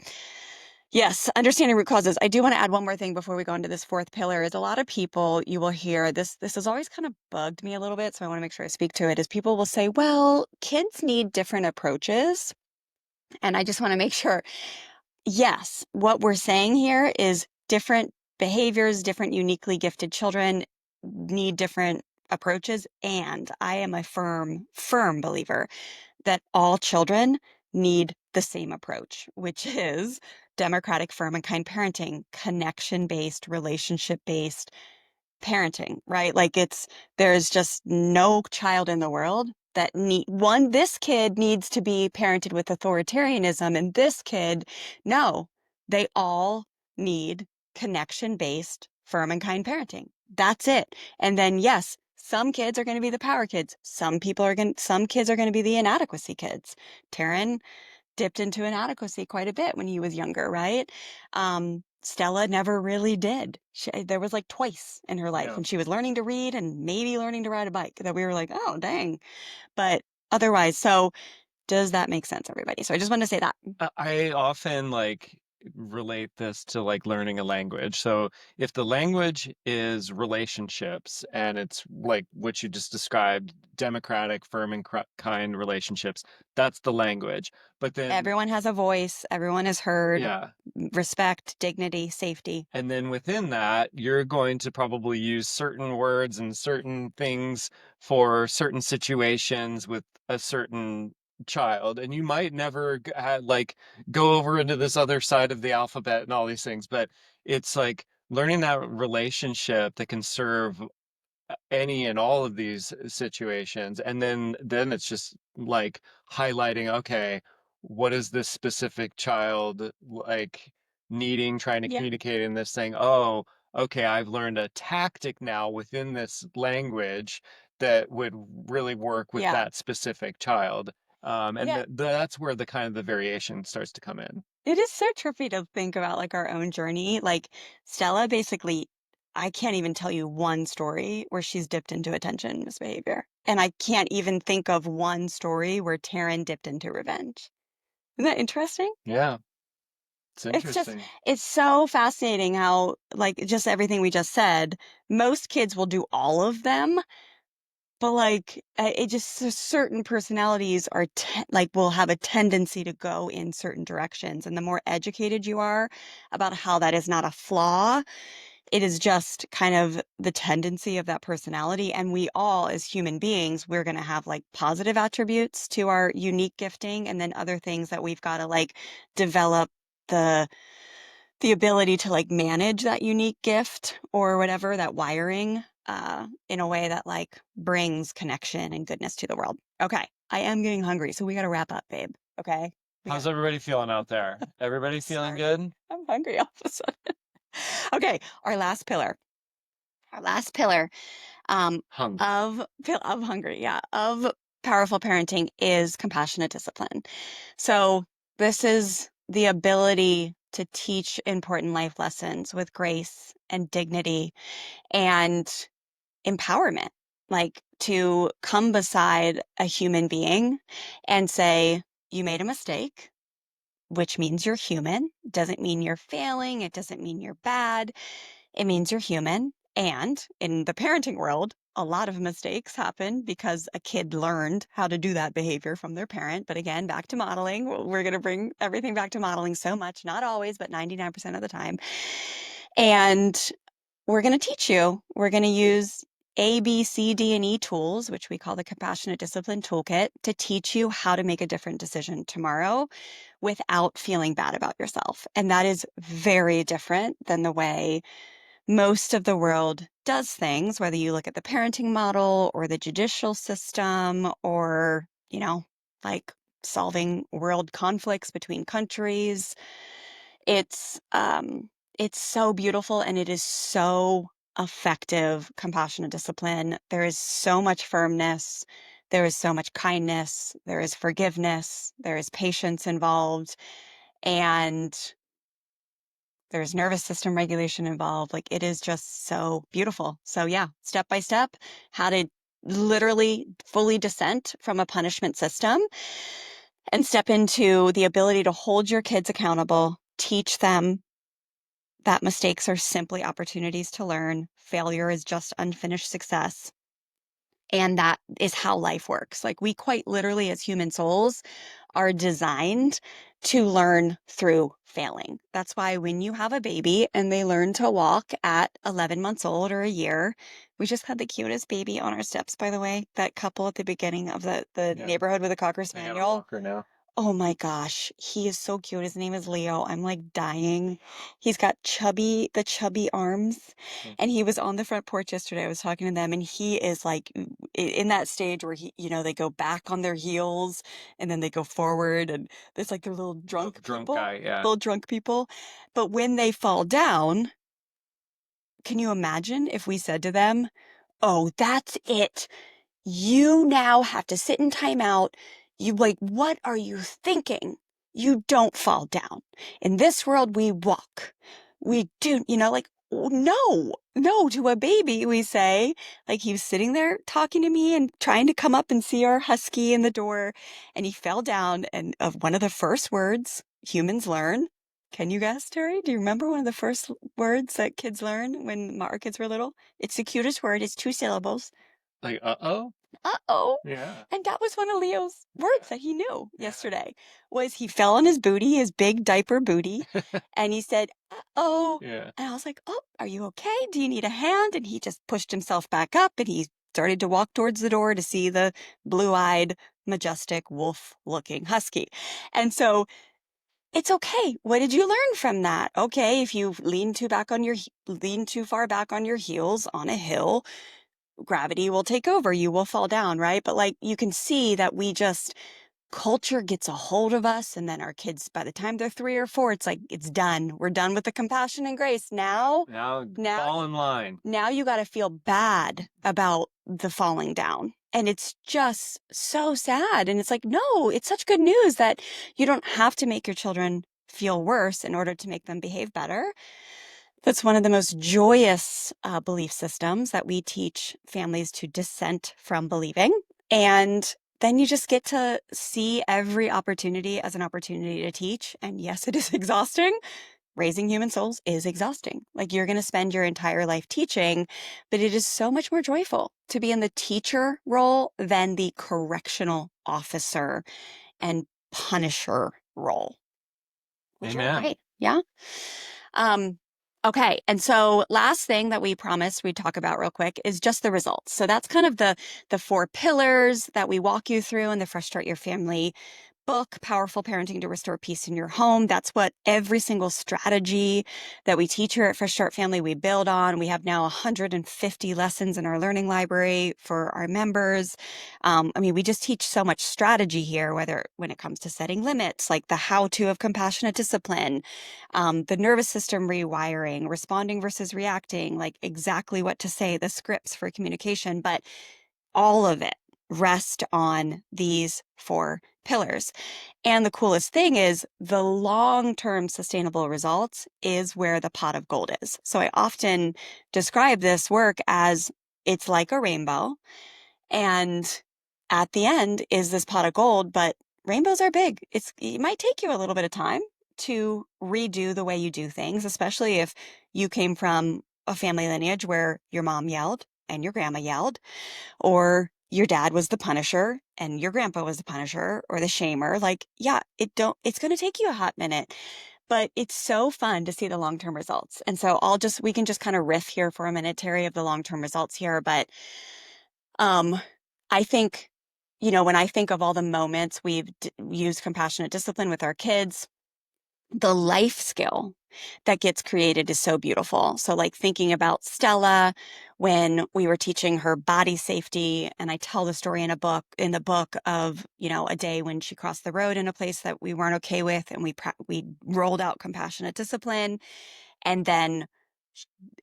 yes, understanding root causes. I do want to add one more thing before we go into this fourth pillar. Is a lot of people, you will hear this. This has always kind of bugged me a little bit, so I want to make sure I speak to it. Is people will say, "Well, kids need different approaches," and I just want to make sure. Yes, what we're saying here is different behaviors, different uniquely gifted children need different approaches, and I am a firm believer that all children need the same approach, which is democratic, firm, and kind parenting, connection based, relationship based parenting, right? Like there's just no child in the world that this kid needs to be parented with authoritarianism, and this kid, no, they all need connection based, firm, and kind parenting. That's it. And then, yes, some kids are going to be the power kids. Some kids are going to be the inadequacy kids. Taryn dipped into inadequacy quite a bit when he was younger, right? Stella never really did. There was like twice in her life Yeah. when she was learning to read and maybe learning to ride a bike that we were like, oh, dang. But otherwise, so does that make sense, everybody? So I just wanted to say that. I often like relate this to like learning a language. So if the language is relationships, and it's like what you just described, democratic, firm, and kind relationships, that's the language. But then, Everyone has a voice, everyone is heard, yeah. respect, dignity, safety. And then within that, you're going to probably use certain words and certain things for certain situations with a certain child. And you might never like go over into this other side of the alphabet and all these things, but it's like learning that relationship that can serve any and all of these situations. And then it's just like highlighting, okay, what is this specific child like needing, trying to Yeah. communicate in this thing? Oh, okay, I've learned a tactic now within this language that would really work with Yeah. that specific child. And Yeah. that's where the kind of the variation starts to come in. It is so trippy to think about like our own journey. Like Stella basically, I can't even tell you one story where she's dipped into attention misbehavior. And I can't even think of one story where Taryn dipped into revenge. Isn't that interesting? Yeah, it's It's just, interesting. it's so fascinating how, like, just everything we just said, most kids will do all of them, but like, it just, certain personalities are, like, will have a tendency to go in certain directions. And the more educated you are about how that is not a flaw, it is just kind of the tendency of that personality. And we all, as human beings, we're going to have like positive attributes to our unique gifting, and then other things that we've got to like develop the ability to like manage that unique gift or whatever, that wiring, in a way that like brings connection and goodness to the world. Okay. I am getting hungry, so we got to wrap up, babe. Okay. We got How's to, everybody feeling out there? I'm Everybody feeling sorry. good? I'm hungry all of a sudden. Okay. Our last pillar, um, Hungry. of hungry. Yeah. Of powerful parenting is compassionate discipline. So this is the ability to teach important life lessons with grace and dignity and empowerment, like to come beside a human being and say, you made a mistake, which means you're human. Doesn't mean you're failing. It doesn't mean you're bad. It means you're human. And in the parenting world, a lot of mistakes happen because a kid learned how to do that behavior from their parent. But again, back to modeling. We're going to bring everything back to modeling so much, not always, but 99% of the time. And we're going to teach you. We're going to use A, B, C, D, and E tools, which we call the Compassionate Discipline Toolkit, to teach you how to make a different decision tomorrow without feeling bad about yourself. And that is very different than the way most of the world does things, whether you look at the parenting model or the judicial system or, like solving world conflicts between countries. It's it's so beautiful and it is so effective, compassionate discipline. There is so much firmness, there is so much kindness, there is forgiveness, there is patience involved, and there's nervous system regulation involved. Like it is just so beautiful. So yeah, step by step, how to literally fully dissent from a punishment system and step into the ability to hold your kids accountable, teach them that mistakes are simply opportunities to learn. Failure is just unfinished success. And that is how life works. Like we quite literally, as human souls, are designed to learn through failing. That's why when you have a baby and they learn to walk at 11 months old or a year, we just had the cutest baby on our steps, by the way. That couple at the beginning of the Yeah, neighborhood with a Cocker they got a Spaniel. walker now. Oh my gosh, he is so cute. His name is Leo. I'm like dying. He's got the chubby arms. And he was on the front porch yesterday. I was talking to them, and he is like in that stage where they go back on their heels and then they go forward, and it's like they're Drunk guy, yeah. little drunk people. But when they fall down, can you imagine if we said to them, "Oh, that's it. You now have to sit in timeout. You like, what are you thinking? You don't fall down. In this world, we walk. We do, like, oh, no, no, to a baby, we say, like he was sitting there talking to me and trying to come up and see our husky in the door. And he fell down. And of one of the first words humans learn. Can you guess, Terry? Do you remember one of the first words that kids learn when our kids were little? It's the cutest word. It's two syllables. Like, uh-oh? Uh-oh. Yeah. And that was one of Leo's words that he knew Yeah. yesterday, was he fell on his booty, his big diaper booty, and he said, uh-oh. Yeah. And I was like, oh, are you okay? Do you need a hand? And he just pushed himself back up and he started to walk towards the door to see the blue-eyed, majestic, wolf-looking husky. And so it's okay. What did you learn from that? Okay, if you lean too far back on your heels on a hill, gravity will take over. You will fall down, right? But like you can see that we just culture gets a hold of us, and then our kids, by the time they're 3 or 4, it's like it's done. We're done with the compassion and grace. Now Now, fall in line. now you got to feel bad about the falling down. And it's just so sad. And it's like, no, it's such good news that you don't have to make your children feel worse in order to make them behave better. That's one of the most joyous belief systems that we teach families to dissent from believing. And then you just get to see every opportunity as an opportunity to teach. And yes, it is exhausting. Raising human souls is exhausting. Like you're going to spend your entire life teaching, but it is so much more joyful to be in the teacher role than the correctional officer and punisher role. Would you Amen. agree? Yeah. Um, okay. And so last thing that we promised we'd talk about real quick is just the results. So that's kind of the 4 pillars that we walk you through in the Fresh Start Your Family book, Powerful Parenting to Restore Peace in Your Home. That's what every single strategy that we teach here at Fresh Start Family we build on. We have now 150 lessons in our learning library for our members. I mean, we just teach so much strategy here, whether when it comes to setting limits, like the how-to of compassionate discipline, the nervous system rewiring, responding versus reacting, like exactly what to say, the scripts for communication, but all of it rest on these 4 pillars. And the coolest thing is the long-term sustainable results is where the pot of gold is. So I often describe this work as it's like a rainbow, and at the end is this pot of gold, but rainbows are big. It might take you a little bit of time to redo the way you do things, especially if you came from a family lineage where your mom yelled and your grandma yelled, or your dad was the punisher and your grandpa was the punisher or the shamer. Like, yeah, it's going to take you a hot minute, but it's so fun to see the long-term results. And so we can just kind of riff here for a minute, Terry, of the long-term results here. But um, I think, when I think of all the moments we've used compassionate discipline with our kids, the life skill that gets created is so beautiful. So like thinking about Stella when we were teaching her body safety, and I tell the story in the book of, a day when she crossed the road in a place that we weren't okay with, and we rolled out compassionate discipline, and then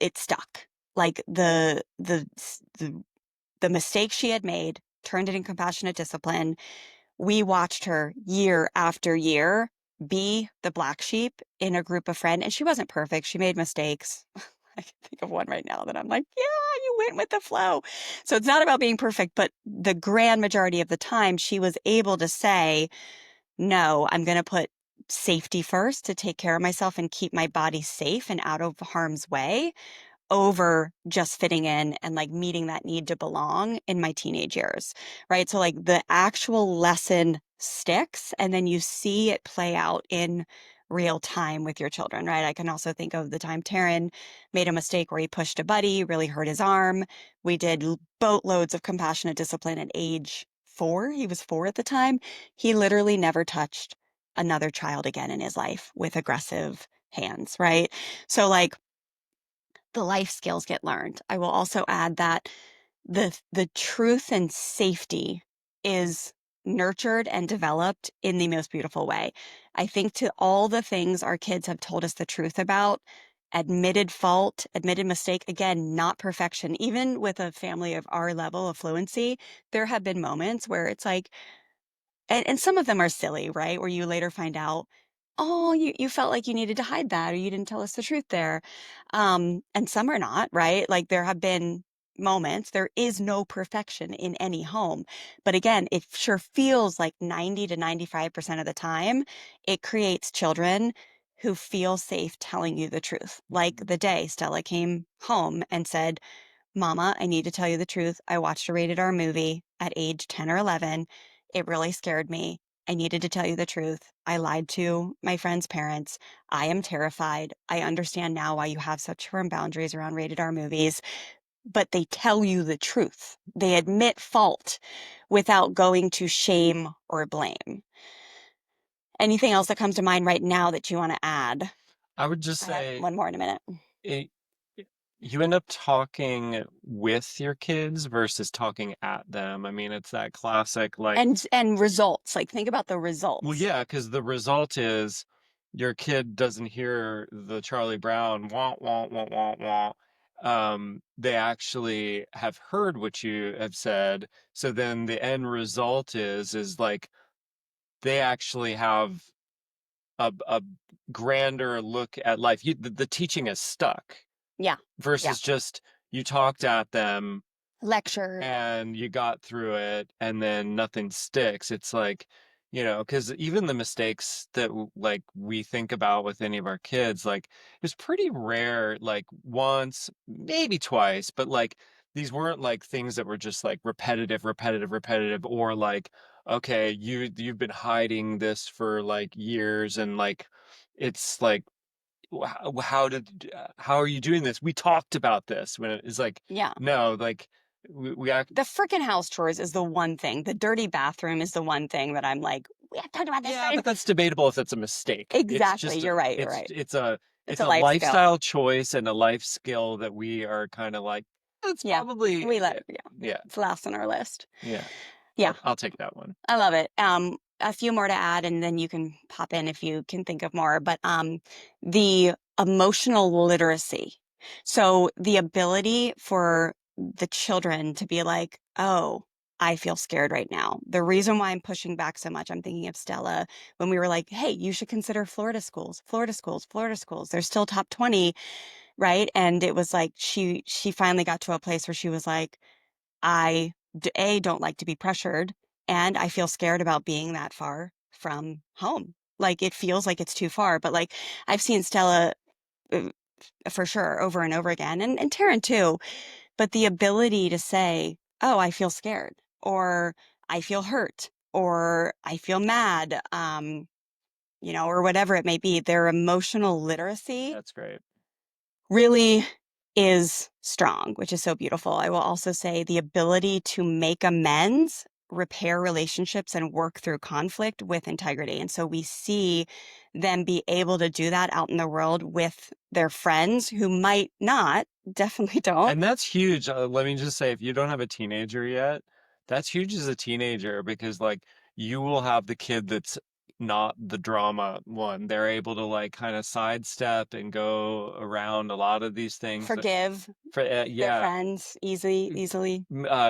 it stuck. Like the mistake she had made turned it in compassionate discipline. We watched her year after year be the black sheep in a group of friends. And she wasn't perfect. She made mistakes. I can think of one right now that I'm like, yeah, you went with the flow. So it's not about being perfect, but the grand majority of the time, she was able to say, no, I'm going to put safety first to take care of myself and keep my body safe and out of harm's way over just fitting in and like meeting that need to belong in my teenage years, right? So like the actual lesson sticks, and then you see it play out in real time with your children, right? I can also think of the time Taryn made a mistake where he pushed a buddy, really hurt his arm. We did boatloads of compassionate discipline at age 4. He was 4 at the time. He literally never touched another child again in his life with aggressive hands, right? So like the life skills get learned. I will also add that the truth and safety is nurtured and developed in the most beautiful way. I think to all the things our kids have told us the truth about, admitted fault, admitted mistake, again, not perfection. Even with a family of our level of fluency, there have been moments where it's like, and some of them are silly, right? Where you later find out, oh, you felt like you needed to hide that, or you didn't tell us the truth there. And some are not, right? Like there have been moments, there is no perfection in any home. But again, it sure feels like 90 to 95% of the time, it creates children who feel safe telling you the truth. Like the day Stella came home and said, Mama, I need to tell you the truth. I watched a rated R movie at age 10 or 11. It really scared me. I needed to tell you the truth. I lied to my friend's parents. I am terrified. I understand now why you have such firm boundaries around rated R movies, but they tell you the truth. They admit fault without going to shame or blame. Anything else that comes to mind right now that you want to add? I would just I have say one more in a minute. it, you end up talking with your kids versus talking at them. I mean, it's that classic, like, And results. Like think about the well, results. yeah, because the result is your kid doesn't hear the Charlie Brown wah wah wah wah wah. They actually have heard what you have said. So then the end result is like they actually have a grander look at life. The teaching is stuck Yeah. Yeah. versus just you talked at them Lecture. and you got through it and then nothing sticks. It's like, because even the mistakes that like we think about with any of our kids, like it's pretty rare, like once, maybe twice, but like these weren't like things that were just like repetitive, repetitive, repetitive, or like, okay, you've been hiding this for like years and like it's like how are you doing this? We talked about this when it's like, Yeah. no, like we act, The freaking house chores is the one thing. The dirty bathroom is the one thing that I'm like, we have talked about this yeah, thing. but that's debatable if it's a mistake. It's Exactly. just You're right. You're it's right. it's a It's it's a a life skill. lifestyle choice and a life skill that we are kind of like, that's Yeah. probably Yeah. yeah, It's last on our list. yeah. Yeah. I'll take that one. I love it. A few more to add, and then you can pop in if you can think of more. But the emotional literacy. So the ability for the children to be like, oh, I feel scared right now. The reason why I'm pushing back so much, I'm thinking of Stella when we were like, hey, you should consider Florida schools, Florida schools, Florida schools. They're still top 20, right? And it was like she finally got to a place where she was like, A, don't like to be pressured, and I feel scared about being that far from home. Like it feels like it's too far, but like I've seen Stella uh, for sure over and over again, and Taryn too. But the ability to say, "Oh, I feel scared," or "I feel hurt," or "I feel mad," or whatever it may be, their emotional literacy That's great. really is strong, which is so beautiful. I will also say the ability to make amends, repair relationships, and work through conflict with integrity. And so we see them be able to do that out in the world with their friends who might not, definitely don't. And that's huge. Let me just say, if you don't have a teenager yet, that's huge as a teenager because like you will have the kid that's not the drama one. They're able to like kind of sidestep and go around a lot of these things that Forgive for their yeah, friends easily,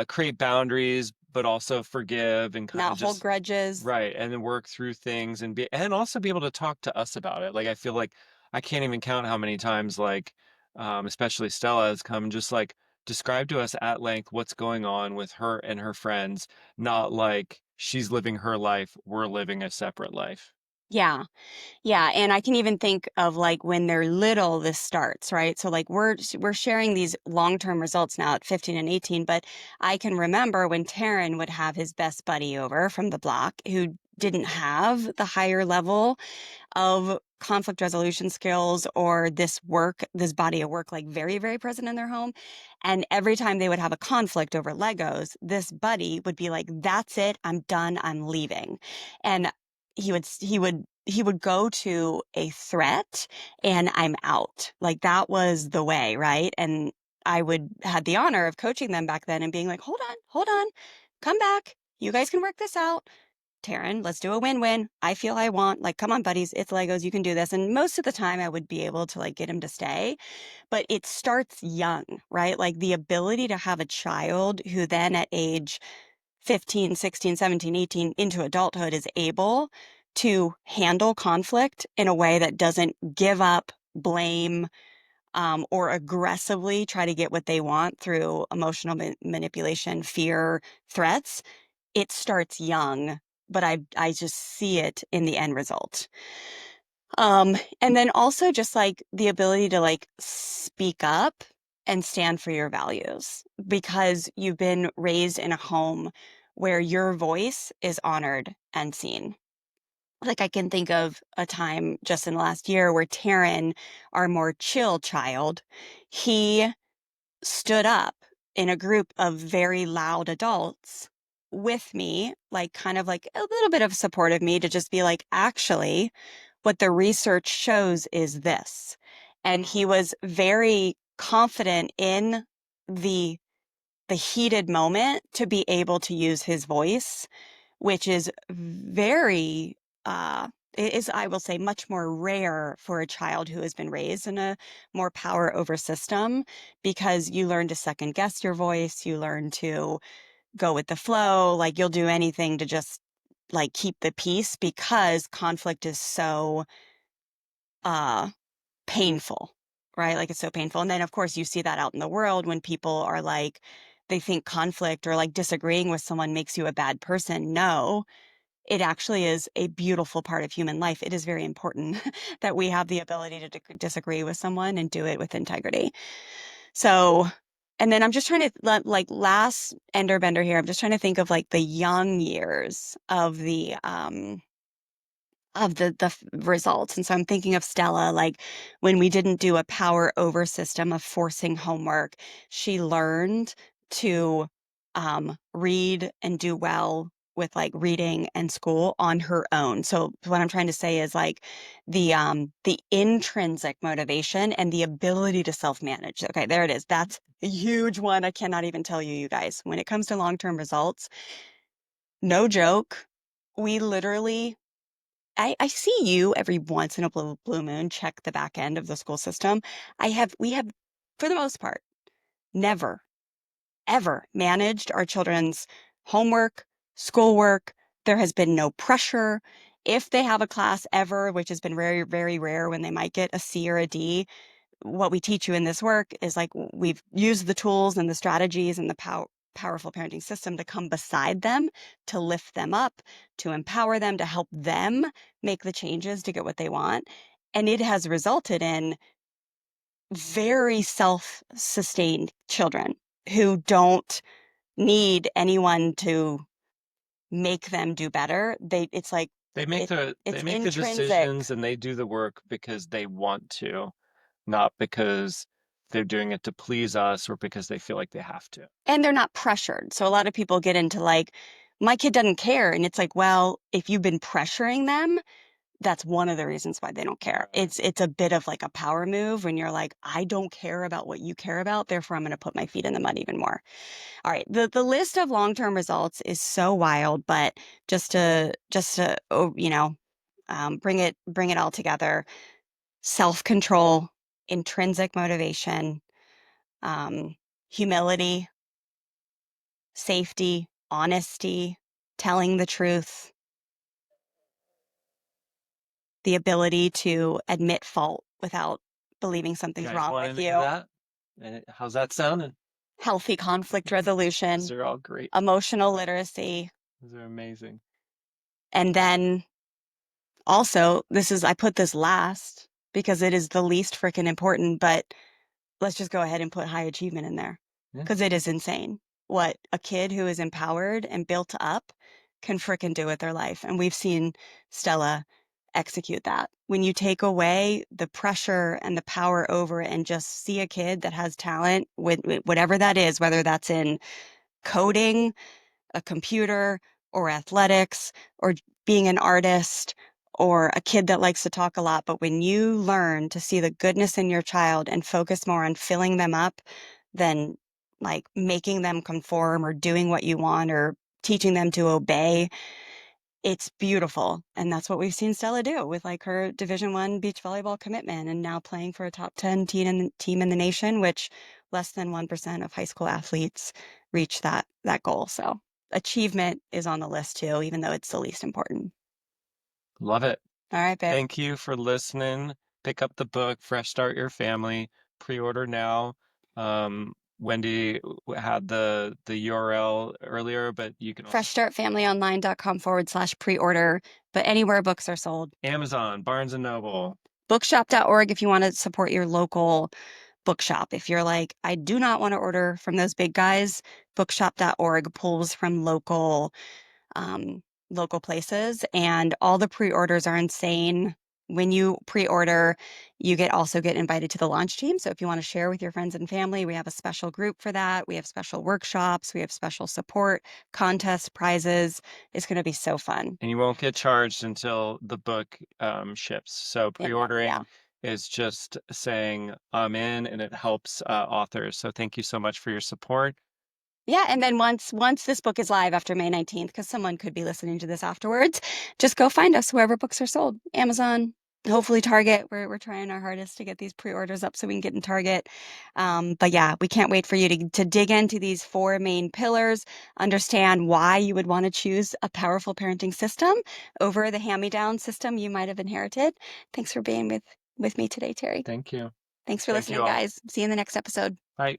create boundaries, but also forgive and kind of not hold just grudges. right, and then work through things and also be able to talk to us about it. Like I feel like I can't even count how many times like especially Stella has come just like describe to us at length what's going on with her and her friends, not like she's living her life, we're living a separate life. Yeah. Yeah, and I can even think of like when they're little, this starts, right? So like we're sharing these long-term results now at 15 and 18, but I can remember when Taryn would have his best buddy over from the block who didn't have the higher level of conflict resolution skills or this body of work, like very, very present in their home. And every time they would have a conflict over Legos, this buddy would be like, that's it, I'm done, I'm leaving. And he would go to a threat and I'm out. Like that was the way, right? And I would had the honor of coaching them back then and being like, hold on, come back. You guys can work this out. Taryn, let's do a win-win. I feel I want, like, come on, buddies, it's Legos, you can do this. And most of the time I would be able to like get him to stay, but it starts young, right? Like the ability to have a child who then at age 15, 16, 17, 18 into adulthood is able to handle conflict in a way that doesn't give up, blame, or aggressively try to get what they want through emotional manipulation, fear, threats. It starts young, but I just see it in the end result. And then also just like the ability to like speak up and stand for your values because you've been raised in a home where your voice is honored and seen. Like I can think of a time just in the last year where Taryn, our more chill child, he stood up in a group of very loud adults with me, like kind of like a little bit of support of me to just be like, actually, what the research shows is this. And he was very confident in the the heated moment to be able to use his voice, which is very is, I will say, much more rare for a child who has been raised in a more power over system, because you learn to second guess your voice, you learn to go with the flow, like you'll do anything to just like keep the peace because conflict is so uh painful, right? Like it's so painful. And then, of course, you see that out in the world when people are like, they think conflict or like disagreeing with someone makes you a bad person. No, it actually is a beautiful part of human life. It is very important that we have the ability to disagree with someone and do it with integrity. So, and then I'm just trying to like last ender bender here. I'm just trying to think of like the young years of the results. And so I'm thinking of Stella, like when we didn't do a power over system of forcing homework, she learned to read and do well with like reading and school on her own. So what I'm trying to say is like the intrinsic motivation and the ability to self-manage. Okay, there it is. That's a huge one. I cannot even tell you, you guys. When it comes to long-term results, no joke, we literally I see you every once in a blue moon check the back end of the school system. We have, for the most part, never, ever managed our children's homework, schoolwork. There has been no pressure. If they have a class ever, which has been very, very rare when they might get a C or a D, what we teach you in this work is like we've used the tools and the strategies and the powerful parenting system to come beside them, to lift them up, to empower them, to help them make the changes to get what they want. And it has resulted in very self-sustained children who don't need anyone to make them do better. It's like They it's make the intrinsic. decisions and they do the work because they want to, not because they're doing it to please us or because they feel like they have to. And they're not pressured. So a lot of people get into like, my kid doesn't care. And it's like, well, if you've been pressuring them, that's one of the reasons why they don't care. Right. It's a bit of like a power move when you're like, I don't care about what you care about, therefore I'm going to put my feet in the mud even more. All right, the list of long-term results is so wild, but just to oh, bring it all together. Self-control, intrinsic motivation, um, humility, safety, honesty, telling the truth, the ability to admit fault without believing You something's guys wrong want with any of you, that? How's that sounding? healthy conflict Those resolution, are all great. emotional literacy, Those are amazing. and then also, I put this last because it is the least freaking important, but let's just go ahead and put high achievement in there Yeah. because it is insane what a kid who is empowered and built up can frickin' do with their life. And we've seen Stella execute that. When you take away the pressure and the power over it and just see a kid that has talent with whatever that is, whether that's in coding, a computer, or athletics, or being an artist, or a kid that likes to talk a lot. But when you learn to see the goodness in your child and focus more on filling them up than like making them conform or doing what you want or teaching them to obey, it's beautiful. And that's what we've seen Stella do with like her Division I beach volleyball commitment and now playing for a top 10 team in the nation, which less than 1% of high school athletes reach that goal. So achievement is on the list too, even though it's the least important. Love it. All right, babe. Thank you for listening. Pick up the book, Fresh Start Your Family. Pre-order now. Wendy had the URL earlier, but you can also freshstartfamilyonline.com/pre-order, but anywhere books are sold. Amazon, Barnes and Noble. Bookshop.org if you want to support your local bookshop. If you're like, I do not want to order from those big guys, bookshop.org pulls from um, local places, and all the pre-orders are insane. When you pre-order, you also get invited to the launch team. So if you want to share with your friends and family, we have a special group for that. We have special workshops. We have special support, contests, prizes. It's going to be so fun. And you won't get charged until the book ships. So Yeah, pre-ordering yeah. is just saying I'm in, and it helps authors. So thank you so much for your support. Yeah, and then once this book is live after May 19th, because someone could be listening to this afterwards, just go find us wherever books are sold. Amazon, hopefully Target. We're trying our hardest to get these pre-orders up so we can get in Target. But yeah, we can't wait for you to dig into these four main pillars, understand why you would want to choose a powerful parenting system over the hand-me-down system you might have inherited. Thanks for being with me today, Terry. Thank you. Thanks for Thank you listening, all. guys. See you in the next episode. Bye.